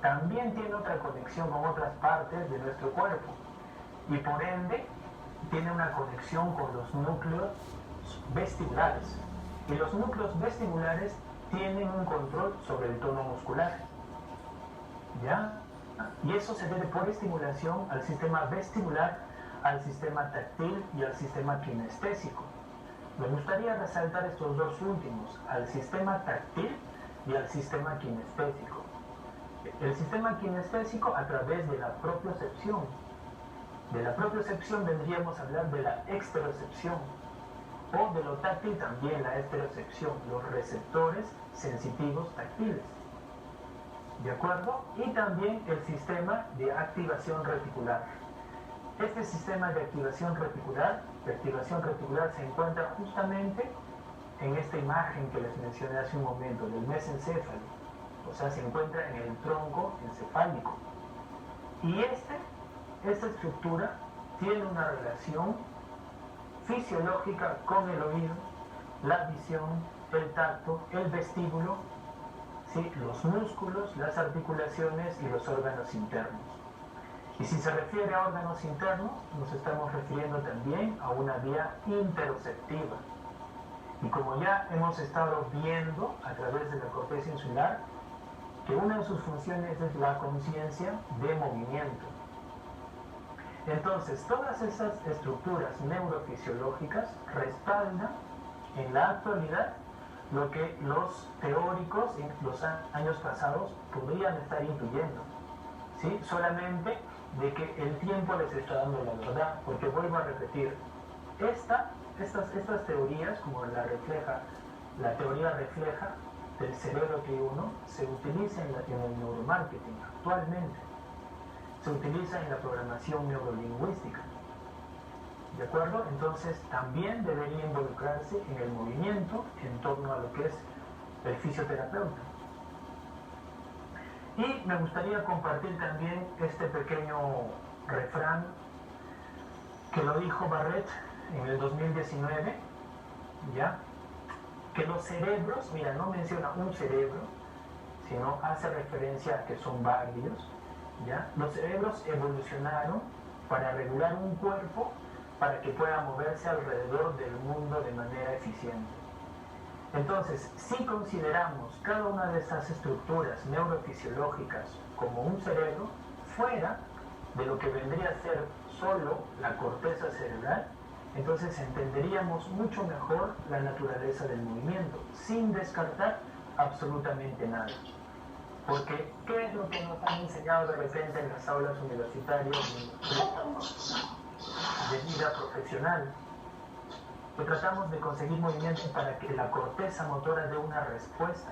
S2: también tiene otra conexión con otras partes de nuestro cuerpo y por ende tiene una conexión con los núcleos vestibulares. Y los núcleos vestibulares tienen un control sobre el tono muscular, ¿ya? Y eso se debe por estimulación al sistema vestibular, al sistema táctil y al sistema kinestésico. Me gustaría resaltar estos dos últimos, al sistema táctil y al sistema kinestésico. El sistema kinestésico a través de la propiocepción. De la propiocepción vendríamos a hablar de la exterocepción, o de lo táctil también la esterocepción, los receptores sensitivos táctiles. ¿De acuerdo? Y también el sistema de activación reticular. Este sistema de activación reticular se encuentra justamente en esta imagen que les mencioné hace un momento, del mesencéfalo. O sea, se encuentra en el tronco encefálico. Y esta estructura tiene una relación fisiológica con el oído, la visión, el tacto, el vestíbulo, ¿sí?, los músculos, las articulaciones y los órganos internos. Y si se refiere a órganos internos, nos estamos refiriendo también a una vía interoceptiva. Y como ya hemos estado viendo a través de la corteza insular, que una de sus funciones es la conciencia de movimiento. Entonces, todas esas estructuras neurofisiológicas respaldan en la actualidad lo que los teóricos en los años pasados podrían estar intuyendo, ¿sí? Solamente de que el tiempo les está dando la verdad, porque vuelvo a repetir, estas teorías, como la teoría refleja, del cerebro que uno se utiliza en el neuromarketing actualmente. Se utiliza en la programación neurolingüística. ¿De acuerdo? Entonces también debería involucrarse en el movimiento en torno a lo que es el fisioterapeuta. Y me gustaría compartir también este pequeño refrán que lo dijo Barrett en el 2019, ¿ya? Que los cerebros, mira, no menciona un cerebro, sino hace referencia a que son varios, ¿ya? Los cerebros evolucionaron para regular un cuerpo para que pueda moverse alrededor del mundo de manera eficiente. Entonces, si consideramos cada una de estas estructuras neurofisiológicas como un cerebro, fuera de lo que vendría a ser solo la corteza cerebral, entonces entenderíamos mucho mejor la naturaleza del movimiento, sin descartar absolutamente nada. Porque, ¿qué es lo que nos han enseñado de repente en las aulas universitarias de vida profesional? Que tratamos de conseguir movimientos para que la corteza motora dé una respuesta,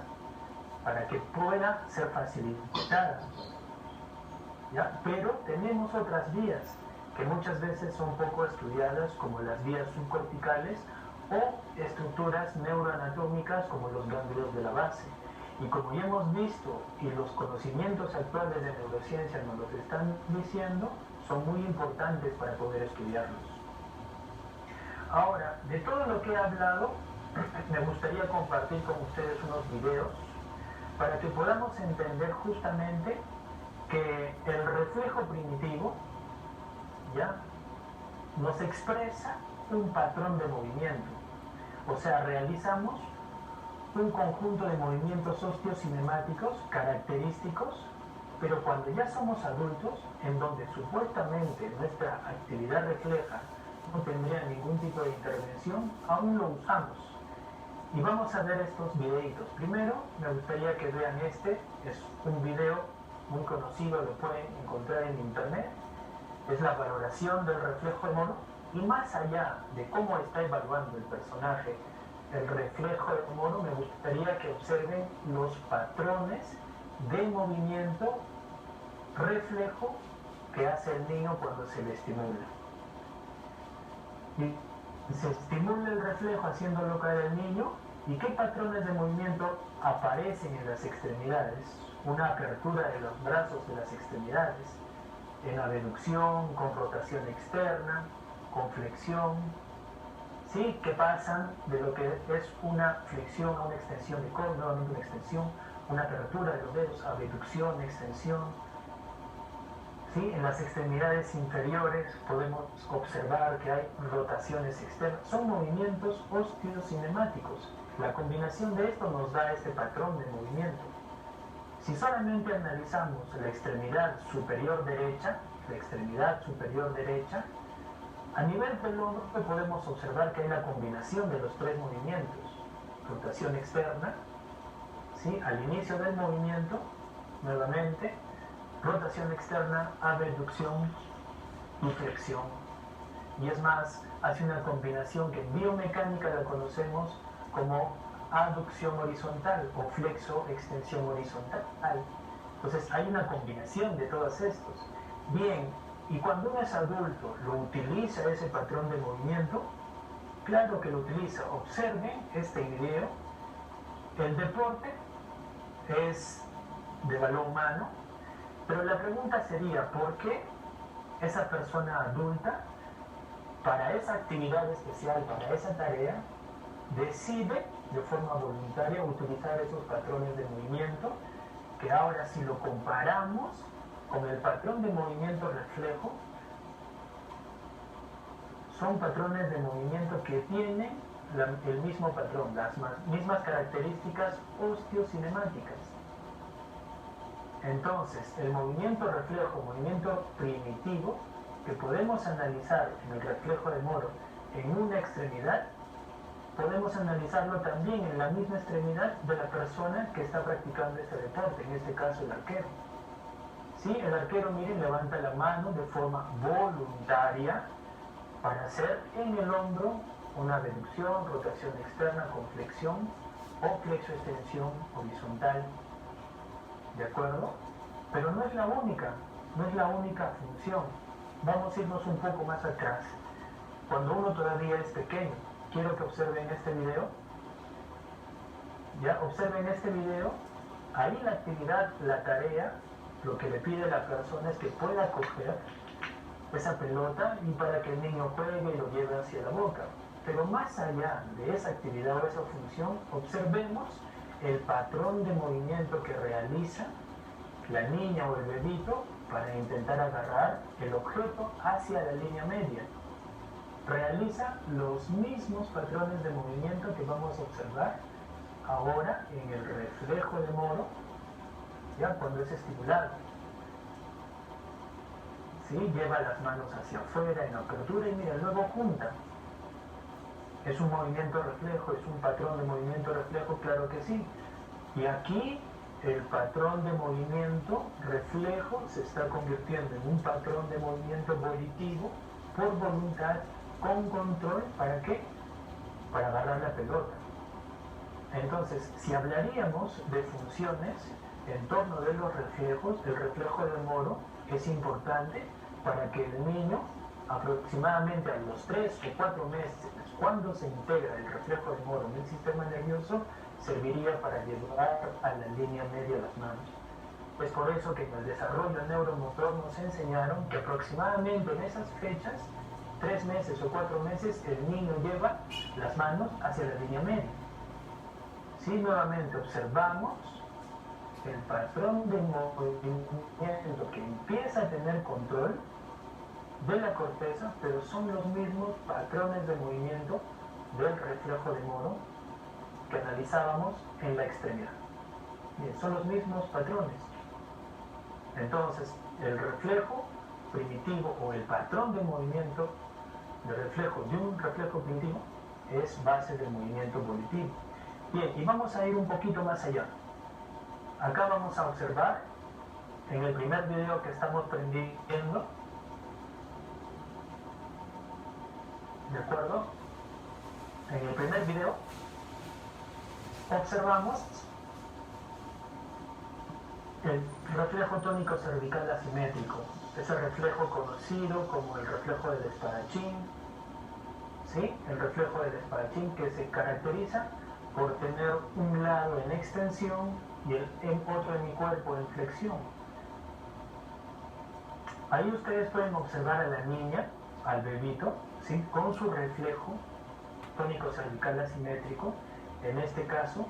S2: para que pueda ser facilitada, ¿ya? Pero tenemos otras vías que muchas veces son poco estudiadas, como las vías subcorticales o estructuras neuroanatómicas como los ganglios de la base. Y como ya hemos visto y los conocimientos actuales de neurociencia nos los están diciendo, son muy importantes para poder estudiarlos. Ahora, de todo lo que he hablado, me gustaría compartir con ustedes unos videos para que podamos entender justamente que el reflejo primitivo, ¿ya?, nos expresa un patrón de movimiento. O sea, realizamos un conjunto de movimientos osteocinemáticos característicos, pero cuando ya somos adultos, en donde supuestamente nuestra actividad refleja no tendría ningún tipo de intervención, aún lo usamos. Y vamos a ver estos videitos. Primero, me gustaría que vean este. Es un video muy conocido, lo pueden encontrar en internet. Es la valoración del reflejo de Moro. Y más allá de cómo está evaluando el personaje el reflejo de Moro, me gustaría que observen los patrones de movimiento reflejo que hace el niño cuando se le estimula. Y se estimula el reflejo haciéndolo caer el niño, y qué patrones de movimiento aparecen en las extremidades. Una apertura de los brazos de las extremidades, en abducción, con rotación externa, con flexión, ¿sí? Que pasan de lo que es una flexión a una extensión de codo, nuevamente una extensión, una apertura de los dedos, abducción, extensión. ¿Sí? En las extremidades inferiores podemos observar que hay rotaciones externas. Son movimientos osteocinemáticos. La combinación de esto nos da este patrón de movimiento. Si solamente analizamos la extremidad superior derecha, a nivel del hombro podemos observar que hay la combinación de los tres movimientos. Rotación externa, ¿sí?, al inicio del movimiento, nuevamente, rotación externa, abducción y flexión. Y es más, hace una combinación que en biomecánica la conocemos como aducción horizontal o flexo-extensión horizontal. Entonces hay una combinación de todos estos. Bien, y cuando uno es adulto, ¿lo utiliza ese patrón de movimiento? Claro que lo utiliza. Observen este video. El deporte es de balón mano, pero la pregunta sería, ¿por qué esa persona adulta, para esa actividad especial, para esa tarea, decide de forma voluntaria utilizar esos patrones de movimiento, que ahora si lo comparamos con el patrón de movimiento reflejo, son patrones de movimiento que tienen el mismo patrón, las mismas características osteocinemáticas? Entonces, el movimiento reflejo, movimiento primitivo, que podemos analizar en el reflejo de Moro en una extremidad, podemos analizarlo también en la misma extremidad de la persona que está practicando este deporte, en este caso el arquero. ¿Sí? El arquero, miren, levanta la mano de forma voluntaria para hacer en el hombro una abducción, rotación externa con flexión, o flexoextensión horizontal, ¿de acuerdo? Pero no es la única función. Vamos a irnos un poco más atrás. Cuando uno todavía es pequeño, quiero que observen este video. Ya, observen este video. Ahí la actividad, la tarea, lo que le pide la persona es que pueda coger esa pelota y para que el niño juegue y lo lleve hacia la boca. Pero más allá de esa actividad o esa función, observemos el patrón de movimiento que realiza la niña o el bebito para intentar agarrar el objeto hacia la línea media. Realiza los mismos patrones de movimiento que vamos a observar ahora en el reflejo de Moro, ya cuando es estimulado. ¿Sí? Lleva las manos hacia afuera en apertura y mira, luego junta. ¿Es un movimiento reflejo? ¿Es un patrón de movimiento reflejo? Claro que sí. Y aquí el patrón de movimiento reflejo se está convirtiendo en un patrón de movimiento volitivo por voluntad, con control. ¿Para qué? Para agarrar la pelota. Entonces, si hablaríamos de funciones en torno de los reflejos, el reflejo de Moro es importante para que el niño, aproximadamente a los 3 o 4 meses, cuando se integra el reflejo de Moro en el sistema nervioso, serviría para llevar a la línea media las manos. Es por eso que en el desarrollo neuromotor nos enseñaron que aproximadamente en esas fechas, 3 meses o 4 meses, el niño lleva las manos hacia la línea media. Si nuevamente observamos el patrón de movimiento que empieza a tener control de la corteza, pero son los mismos patrones de movimiento del reflejo de Moro que analizábamos en la extremidad. Bien, son los mismos patrones. Entonces, el reflejo primitivo o el patrón de movimiento de reflejo de un reflejo primitivo es base del movimiento volitivo. Bien, y vamos a ir un poquito más allá. Acá vamos a observar, en el primer video que estamos aprendiendo, ¿de acuerdo? En el primer video observamos el reflejo tónico cervical asimétrico, ese reflejo conocido como el reflejo del espadachín, ¿sí? El reflejo del espadachín que se caracteriza por tener un lado en extensión y otro en mi cuerpo en flexión. Ahí ustedes pueden observar a la niña, al bebito, ¿sí? Con su reflejo tónico cervical asimétrico, en este caso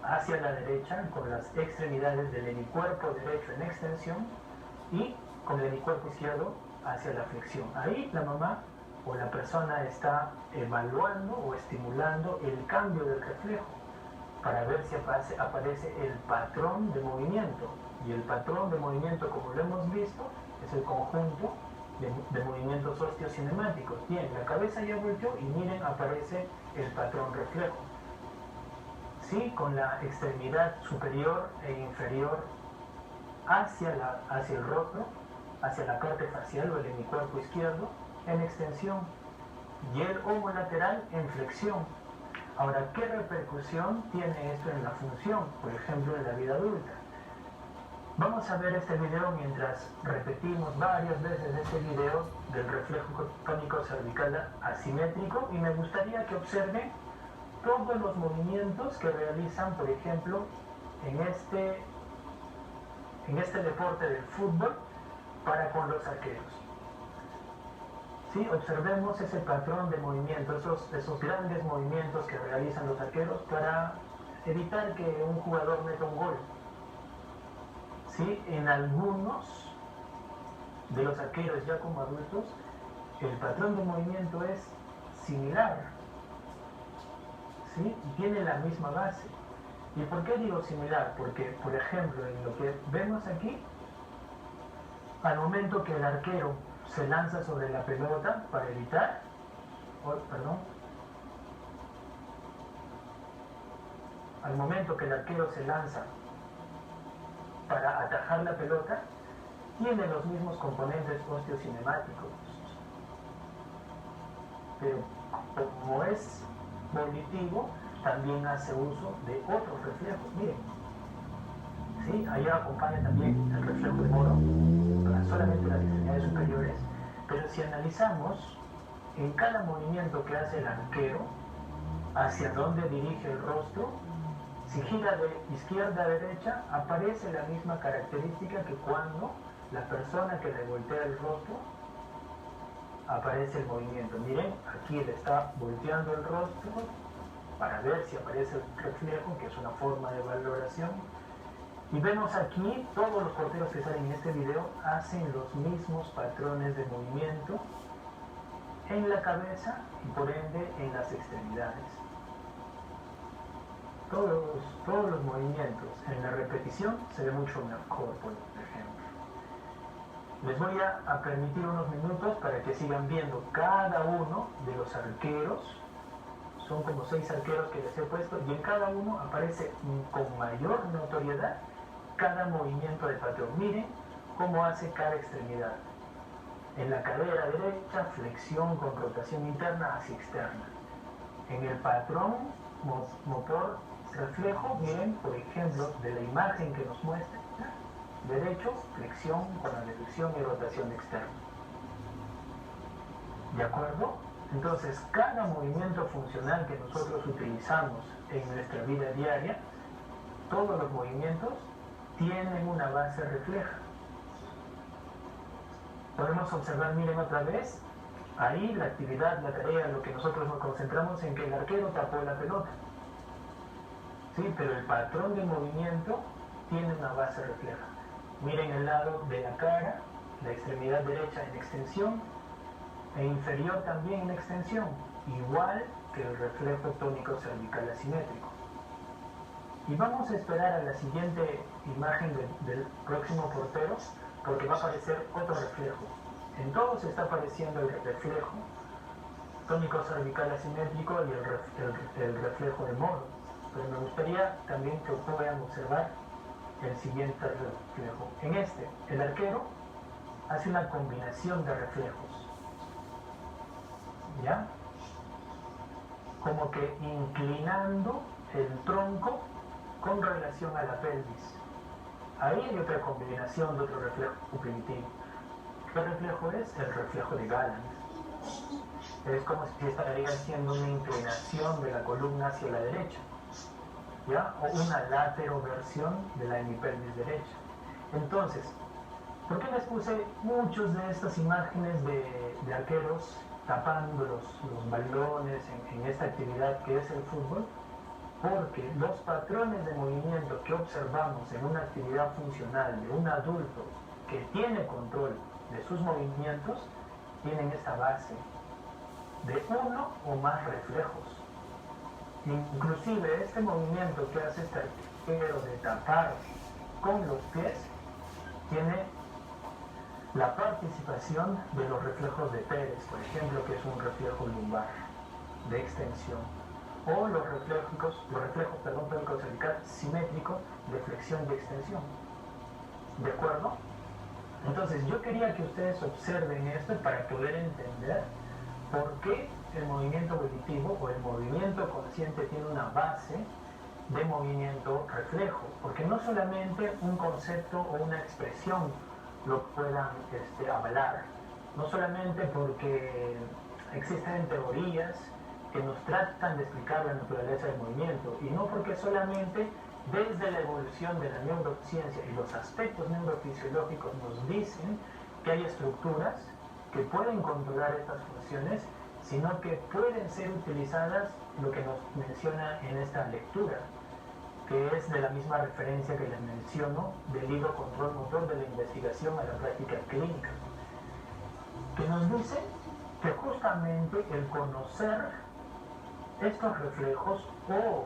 S2: hacia la derecha, con las extremidades del hemicuerpo derecho en extensión y con el hemicuerpo izquierdo hacia la flexión. Ahí la mamá o la persona está evaluando o estimulando el cambio del reflejo para ver si aparece el patrón de movimiento. Y el patrón de movimiento, como lo hemos visto, es el conjunto de movimientos osteocinemáticos. Bien, la cabeza ya volteó y miren, aparece el patrón reflejo. Sí, con la extremidad superior e inferior hacia el rostro, hacia la parte facial o el hemicuerpo izquierdo en extensión y el homolateral en flexión. Ahora, ¿qué repercusión tiene esto en la función, por ejemplo, en la vida adulta? Vamos a ver este video mientras repetimos varias veces este video del reflejo tónico cervical asimétrico y me gustaría que observen todos los movimientos que realizan, por ejemplo, en este deporte del fútbol para con los arqueros. ¿Sí? Observemos ese patrón de movimiento, esos grandes movimientos que realizan los arqueros para evitar que un jugador meta un gol. ¿Sí? En algunos de los arqueros ya como adultos, el patrón de movimiento es similar, ¿sí? Y tiene la misma base. ¿Y por qué digo similar? Porque, por ejemplo, en lo que vemos aquí, al momento que el arquero se lanza sobre la pelota para evitar, al momento que el arquero se lanza para atajar la pelota, tiene los mismos componentes osteocinemáticos. Pero como es volitivo, también hace uso de otros reflejos. Miren, ¿sí? Allá acompaña también el reflejo de Moro, para solamente las extremidades superiores, pero si analizamos en cada movimiento que hace el arquero, hacia dónde dirige el rostro, si gira de izquierda a derecha, aparece la misma característica que cuando la persona que le voltea el rostro aparece el movimiento. Miren, aquí le está volteando el rostro para ver si aparece el reflejo, que es una forma de valoración. Y vemos aquí, todos los porteros que salen en este video hacen los mismos patrones de movimiento en la cabeza y por ende en las extremidades. Todos los movimientos en la repetición se ve mucho mejor, por ejemplo. Les voy a permitir unos minutos para que sigan viendo cada uno de los arqueros. Son como 6 arqueros que les he puesto y en cada uno aparece con mayor notoriedad cada movimiento de patrón. Miren cómo hace cada extremidad. En la cadera derecha, flexión con rotación interna hacia externa. En el patrón motor reflejo, miren, por ejemplo, de la imagen que nos muestra, derecho, flexión con la deducción y rotación externa. ¿De acuerdo? Entonces, cada movimiento funcional que nosotros utilizamos en nuestra vida diaria, todos los movimientos tienen una base refleja. Podemos observar, miren otra vez, ahí la actividad, la tarea, lo que nosotros nos concentramos en que el arquero tapó la pelota. Sí, pero el patrón de movimiento tiene una base refleja. Miren el lado de la cara, la extremidad derecha en extensión e inferior también en extensión, igual que el reflejo tónico cervical asimétrico. Y vamos a esperar a la siguiente imagen del próximo portero, porque va a aparecer otro reflejo. En todos está apareciendo el reflejo tónico cervical asimétrico y el reflejo de Moro. Pero me gustaría también que puedan observar el siguiente reflejo. En este, el arquero hace una combinación de reflejos. ¿Ya? Como que inclinando el tronco con relación a la pelvis. Ahí hay otra combinación de otro reflejo primitivo. ¿Qué reflejo es? El reflejo de Galland. Es como si estaría haciendo una inclinación de la columna hacia la derecha, ¿ya? O una lateroversión de la hemipelvis derecha. Entonces, ¿por qué les puse muchas de estas imágenes de arqueros tapando los balones en esta actividad que es el fútbol? Porque los patrones de movimiento que observamos en una actividad funcional de un adulto que tiene control de sus movimientos tienen esta base de uno o más reflejos. Inclusive este movimiento que hace este arquero de tapar con los pies tiene la participación de los reflejos de Pérez, por ejemplo, que es un reflejo lumbar de extensión, o los reflejos tónico cervical simétrico de flexión y extensión. ¿De acuerdo? Entonces yo quería que ustedes observen esto para poder entender por qué el movimiento volitivo o el movimiento consciente tiene una base de movimiento reflejo, porque no solamente un concepto o una expresión lo puedan avalar, no solamente porque existen teorías que nos tratan de explicar la naturaleza del movimiento, y no porque solamente desde la evolución de la neurociencia y los aspectos neurofisiológicos nos dicen que hay estructuras que pueden controlar estas funciones, sino que pueden ser utilizadas, lo que nos menciona en esta lectura, que es de la misma referencia que les menciono del libro Control Motor de la Investigación a la Práctica Clínica, que nos dice que justamente el conocer estos reflejos o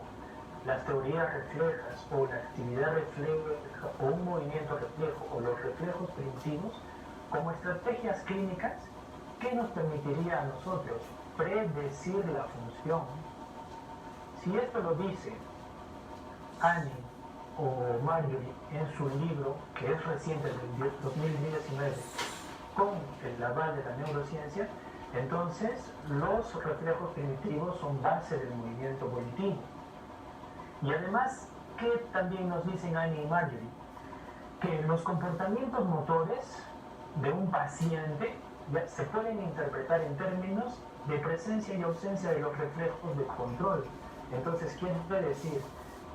S2: las teorías reflejas o la actividad refleja o un movimiento reflejo o los reflejos primitivos como estrategias clínicas que nos permitiría a nosotros predecir la función. Si esto lo dice Annie o Marjorie en su libro, que es reciente del 2019, con el aval de la neurociencia, entonces los reflejos primitivos son base del movimiento volitivo. Y además, ¿qué también nos dicen Annie y Marjorie? Que los comportamientos motores de un paciente ya se pueden interpretar en términos de presencia y ausencia de los reflejos de control. Entonces, quiere decir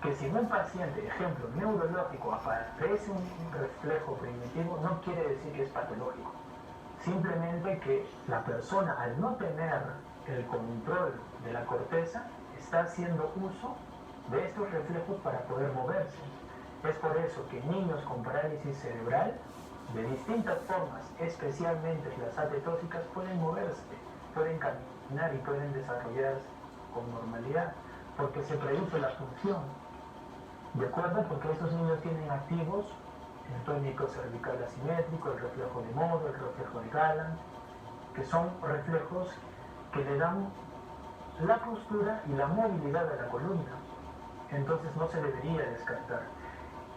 S2: que si en un paciente, ejemplo, neurológico, aparece un reflejo primitivo, no quiere decir que es patológico. Simplemente que la persona, al no tener el control de la corteza, está haciendo uso de estos reflejos para poder moverse. Es por eso que niños con parálisis cerebral, de distintas formas, especialmente las atetóxicas, pueden moverse, pueden caminar y pueden desarrollarse con normalidad, porque se produce la función. ¿De acuerdo? Porque estos niños tienen activos el tónico cervical asimétrico, el reflejo de Moro, el reflejo de Galland, que son reflejos que le dan la postura y la movilidad a la columna. Entonces no se debería descartar.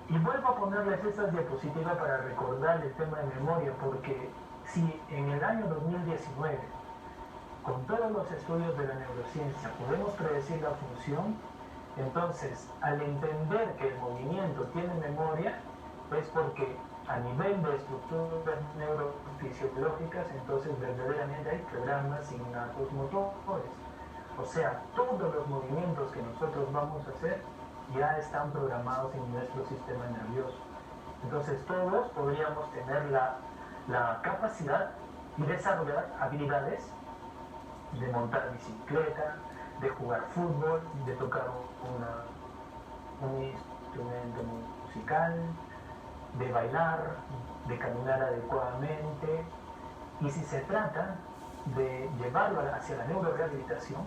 S2: Y vuelvo a ponerles estas diapositivas para recordar el tema de memoria, porque si en el año 2019, con todos los estudios de la neurociencia, podemos predecir la función, entonces al entender que el movimiento tiene memoria, es porque a nivel de estructuras neurofisiológicas, entonces verdaderamente hay programas innatos motores. O sea, todos los movimientos que nosotros vamos a hacer ya están programados en nuestro sistema nervioso. Entonces todos podríamos tener la capacidad y desarrollar habilidades de montar bicicleta, de jugar fútbol, de tocar un instrumento musical, de bailar, de caminar adecuadamente. Y si se trata de llevarlo hacia la neurorehabilitación,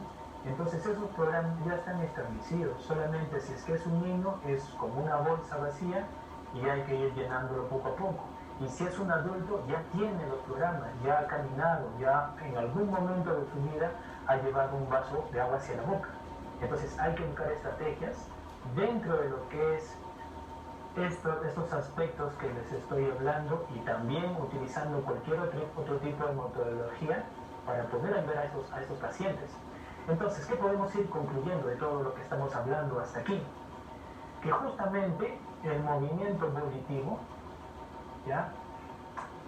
S2: entonces esos programas ya están establecidos. Solamente si es que es un niño, es como una bolsa vacía y hay que ir llenándolo poco a poco. Y si es un adulto, ya tiene los programas, ya ha caminado, ya en algún momento de su vida ha llevado un vaso de agua hacia la boca. Entonces hay que buscar estrategias dentro de lo que es estos aspectos que les estoy hablando, y también utilizando cualquier otro tipo de metodología para poder ayudar a esos pacientes. Entonces, ¿qué podemos ir concluyendo de todo lo que estamos hablando hasta aquí? Que justamente el movimiento volitivo, ¿ya?,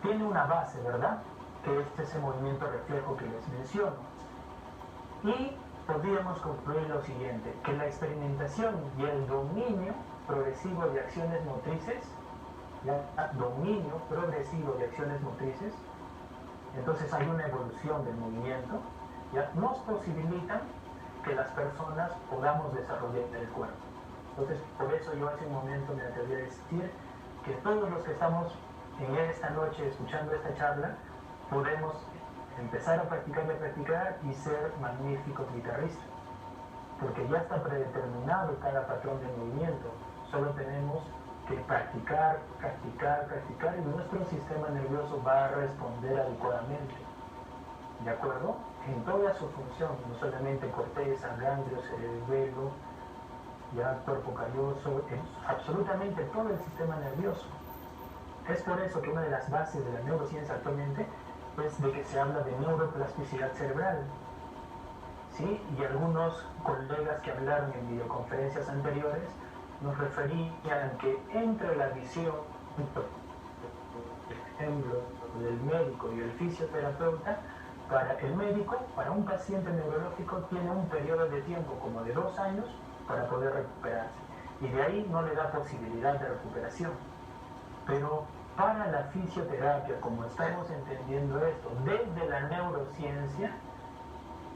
S2: tiene una base, ¿verdad?, que es ese movimiento reflejo que les menciono. Y podríamos concluir lo siguiente, que la experimentación y el dominio progresivo de acciones motrices, dominio progresivo de acciones motrices, entonces hay una evolución del movimiento, ya nos posibilitan que las personas podamos desarrollar el cuerpo. Entonces, por eso yo hace un momento me atreví a decir que todos los que estamos en esta noche escuchando esta charla, podemos empezar a practicar y ser magníficos guitarristas, porque ya está predeterminado cada patrón de movimiento. Solo tenemos que practicar y nuestro sistema nervioso va a responder adecuadamente. ¿De acuerdo? En toda su función, no solamente corteza, ganglio, cerebelo, ya cuerpo calloso, absolutamente todo el sistema nervioso. Es por eso que una de las bases de la neurociencia actualmente es de que se habla de neuroplasticidad cerebral. ¿Sí? Y algunos colegas que hablaron en videoconferencias anteriores nos referían que entre la visión, por ejemplo, del médico y el fisioterapeuta, para el médico, para un paciente neurológico, tiene un periodo de tiempo como de 2 años para poder recuperarse. Y de ahí no le da posibilidad de recuperación. Pero para la fisioterapia, como estamos entendiendo esto desde la neurociencia,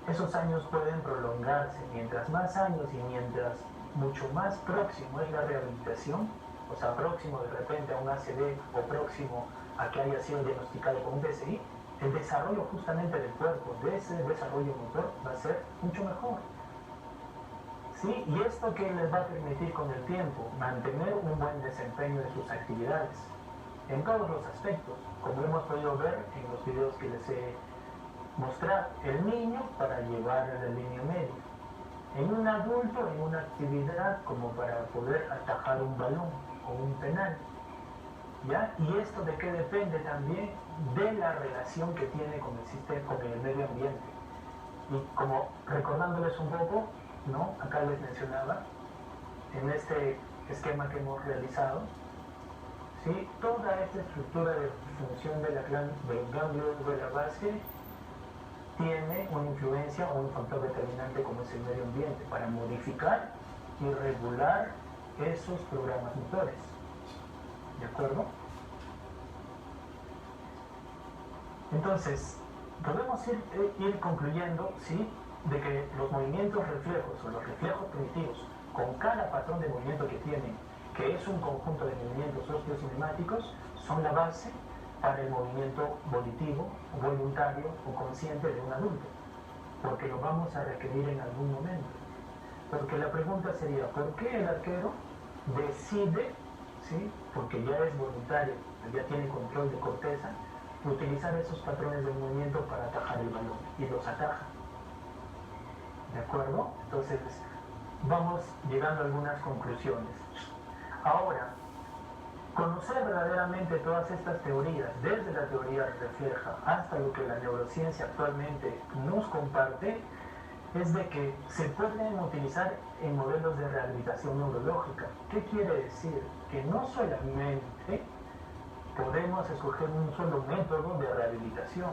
S2: esos años pueden prolongarse. Mientras más años y mientras mucho más próximo es la rehabilitación, o sea, próximo de repente a un ACV o próximo a que haya sido diagnosticado con un PCI, el desarrollo justamente del cuerpo, de ese desarrollo motor, va a ser mucho mejor. ¿Sí? Y esto que les va a permitir con el tiempo mantener un buen desempeño de sus actividades en todos los aspectos, como hemos podido ver en los videos que les he mostrado. El niño para llevar a la línea media, en un adulto en una actividad como para poder atajar un balón o un penal, ¿ya? Y esto de qué depende también de la relación que tiene con el sistema, con el medio ambiente. Y como recordándoles un poco, ¿no?, acá les mencionaba en este esquema que hemos realizado, ¿sí? Toda esta estructura de función del ganglio de la base tiene una influencia o un factor determinante como es el medio ambiente para modificar y regular esos programas motores. ¿De acuerdo? Entonces, podemos ir concluyendo, ¿sí?, de que los movimientos reflejos o los reflejos primitivos, con cada patrón de movimiento que tienen, que es un conjunto de movimientos osteocinemáticos, son la base para el movimiento volitivo, voluntario o consciente de un adulto, porque lo vamos a requerir en algún momento. Porque la pregunta sería, ¿por qué el arquero decide, ¿sí?, porque ya es voluntario, ya tiene control de corteza, utilizar esos patrones de movimiento para atajar el balón y los ataja? ¿De acuerdo? Entonces, vamos llegando a algunas conclusiones. Ahora, conocer verdaderamente todas estas teorías, desde la teoría refleja hasta lo que la neurociencia actualmente nos comparte, es de que se pueden utilizar en modelos de rehabilitación neurológica. ¿Qué quiere decir? Que no solamente podemos escoger un solo método de rehabilitación,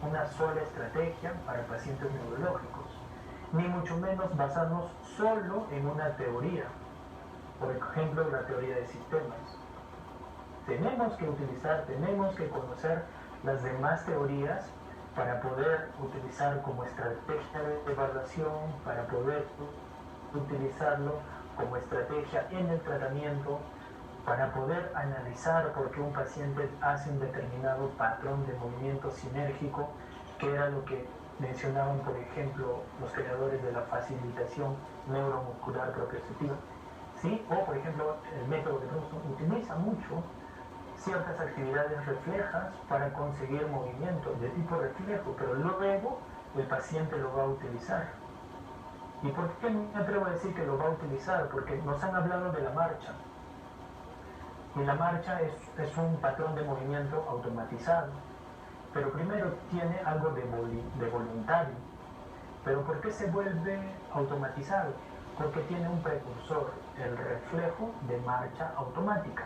S2: una sola estrategia para pacientes neurológicos, ni mucho menos basarnos solo en una teoría, por ejemplo la teoría de sistemas. Tenemos que conocer las demás teorías para poder utilizar como estrategia de evaluación, para poder utilizarlo como estrategia en el tratamiento, para poder analizar por qué un paciente hace un determinado patrón de movimiento sinérgico, que era lo que mencionaban, por ejemplo, los creadores de la facilitación neuromuscular proprioceptiva, ¿sí? O, por ejemplo, el método de Brunson utiliza mucho ciertas actividades reflejas para conseguir movimiento de tipo reflejo, pero luego el paciente lo va a utilizar. ¿Y por qué me atrevo a decir que lo va a utilizar? Porque nos han hablado de la marcha. Y la marcha es un patrón de movimiento automatizado, pero primero tiene algo de voluntario. ¿Pero por qué se vuelve automatizado? Porque tiene un precursor, el reflejo de marcha automática.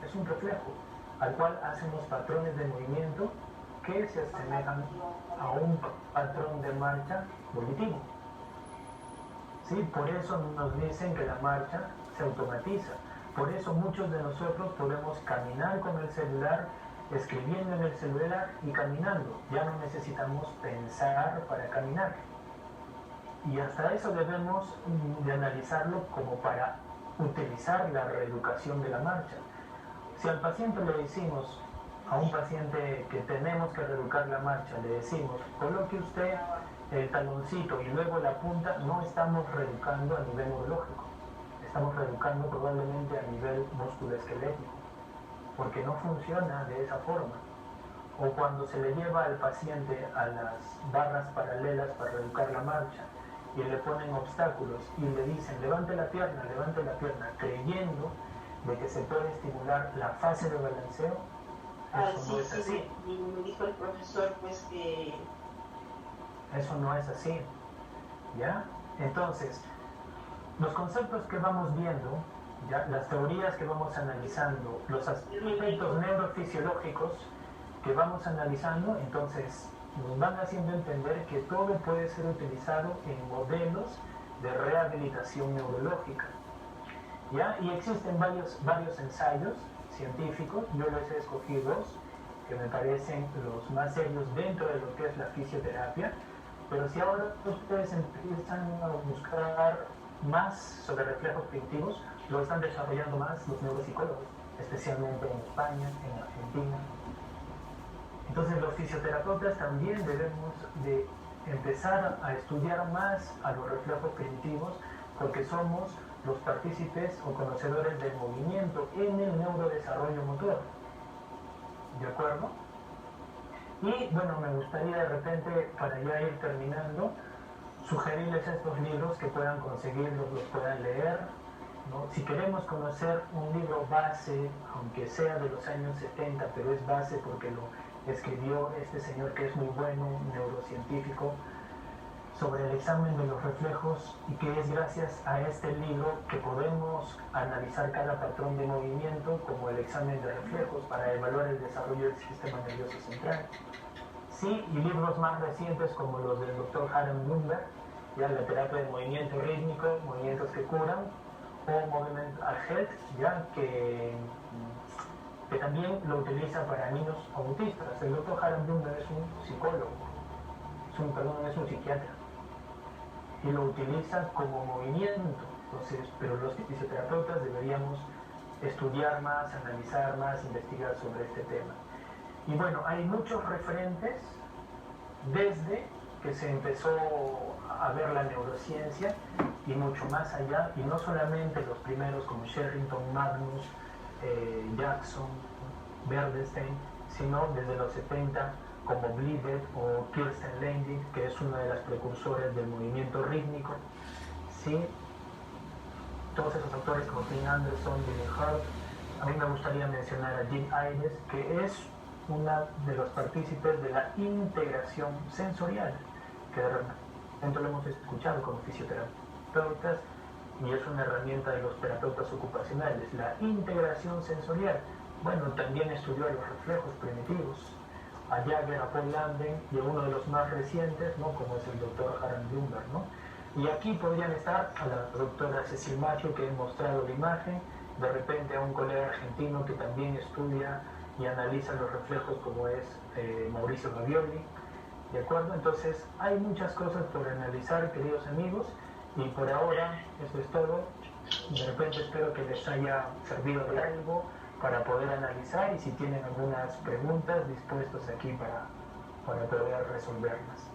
S2: Es un reflejo al cual hace unos patrones de movimiento que se asemejan a un patrón de marcha volitivo. ¿Sí? Por eso nos dicen que la marcha se automatiza. Por eso muchos de nosotros podemos caminar con el celular, escribiendo en el celular y caminando. Ya no necesitamos pensar para caminar. Y hasta eso debemos de analizarlo como para utilizar la reeducación de la marcha. Si al paciente le decimos, a un paciente que tenemos que reeducar la marcha, le decimos, coloque usted el taloncito y luego la punta, no estamos reeducando a nivel neurológico, estamos reeducando probablemente a nivel musculoesquelético, porque no funciona de esa forma. O cuando se le lleva al paciente a las barras paralelas para reeducar la marcha y le ponen obstáculos y le dicen levante la pierna, creyendo de que se puede estimular la fase de balanceo, eso no es así.
S3: Me dijo el profesor pues que...
S2: Eso no es así, ¿ya? Entonces, los conceptos que vamos viendo, ¿ya?, las teorías que vamos analizando, los aspectos neurofisiológicos que vamos analizando, entonces nos van haciendo entender que todo puede ser utilizado en modelos de rehabilitación neurológica, ¿ya? Y existen varios ensayos científicos, yo les he escogido dos, que me parecen los más serios dentro de lo que es la fisioterapia, pero si ahora ustedes empiezan a buscar más sobre reflejos primitivos, lo están desarrollando más los neuropsicólogos, especialmente en España, en Argentina. Entonces los fisioterapeutas también debemos de empezar a estudiar más a los reflejos primitivos, porque somos los partícipes o conocedores del movimiento en el neurodesarrollo motor. ¿De acuerdo? Y bueno, me gustaría de repente, para ya ir terminando, sugerirles estos libros que puedan conseguirlos, los puedan leer, ¿no? Si queremos conocer un libro base, aunque sea de los años 70, pero es base porque lo escribió este señor que es muy bueno, un neurocientífico, sobre el examen de los reflejos y que es gracias a este libro que podemos analizar cada patrón de movimiento como el examen de reflejos para evaluar el desarrollo del sistema nervioso central. Sí, y libros más recientes como los del Dr. Harald Blumberg, ya la terapia de movimiento rítmico, movimientos que curan, o Movement at Health, ya que también lo utiliza para niños autistas. El Dr. Harald Blumberg es un psicólogo, es un psiquiatra, y lo utiliza como movimiento. Entonces, pero los fisioterapeutas deberíamos estudiar más, analizar más, investigar sobre este tema. Y bueno, hay muchos referentes desde que se empezó a ver la neurociencia y mucho más allá, y no solamente los primeros como Sherrington, Magnus, Jackson, Bernstein, sino desde los 70 como Blivet o Kirsten Lending, que es una de las precursoras del movimiento rítmico. ¿Sí? Todos esos autores como Tim Anderson, Billy Hart. A mí me gustaría mencionar a Jill Ayres, que es una de los partícipes de la integración sensorial, que de repente lo hemos escuchado como fisioterapeutas, y es una herramienta de los terapeutas ocupacionales, la integración sensorial. Bueno, también estudió a los reflejos primitivos, a Jagger, a Paul Landen y a uno de los más recientes, ¿no?, como es el doctor Harald Blumberg, ¿no? Y aquí podrían estar a la doctora Cecil Macho, que he mostrado la imagen, de repente a un colega argentino que también estudia y analiza los reflejos, como es Mauricio Gavioli, ¿de acuerdo? Entonces hay muchas cosas por analizar, queridos amigos, y por ahora eso es todo. De repente espero que les haya servido de algo para poder analizar, y si tienen algunas preguntas, dispuestos aquí para poder resolverlas.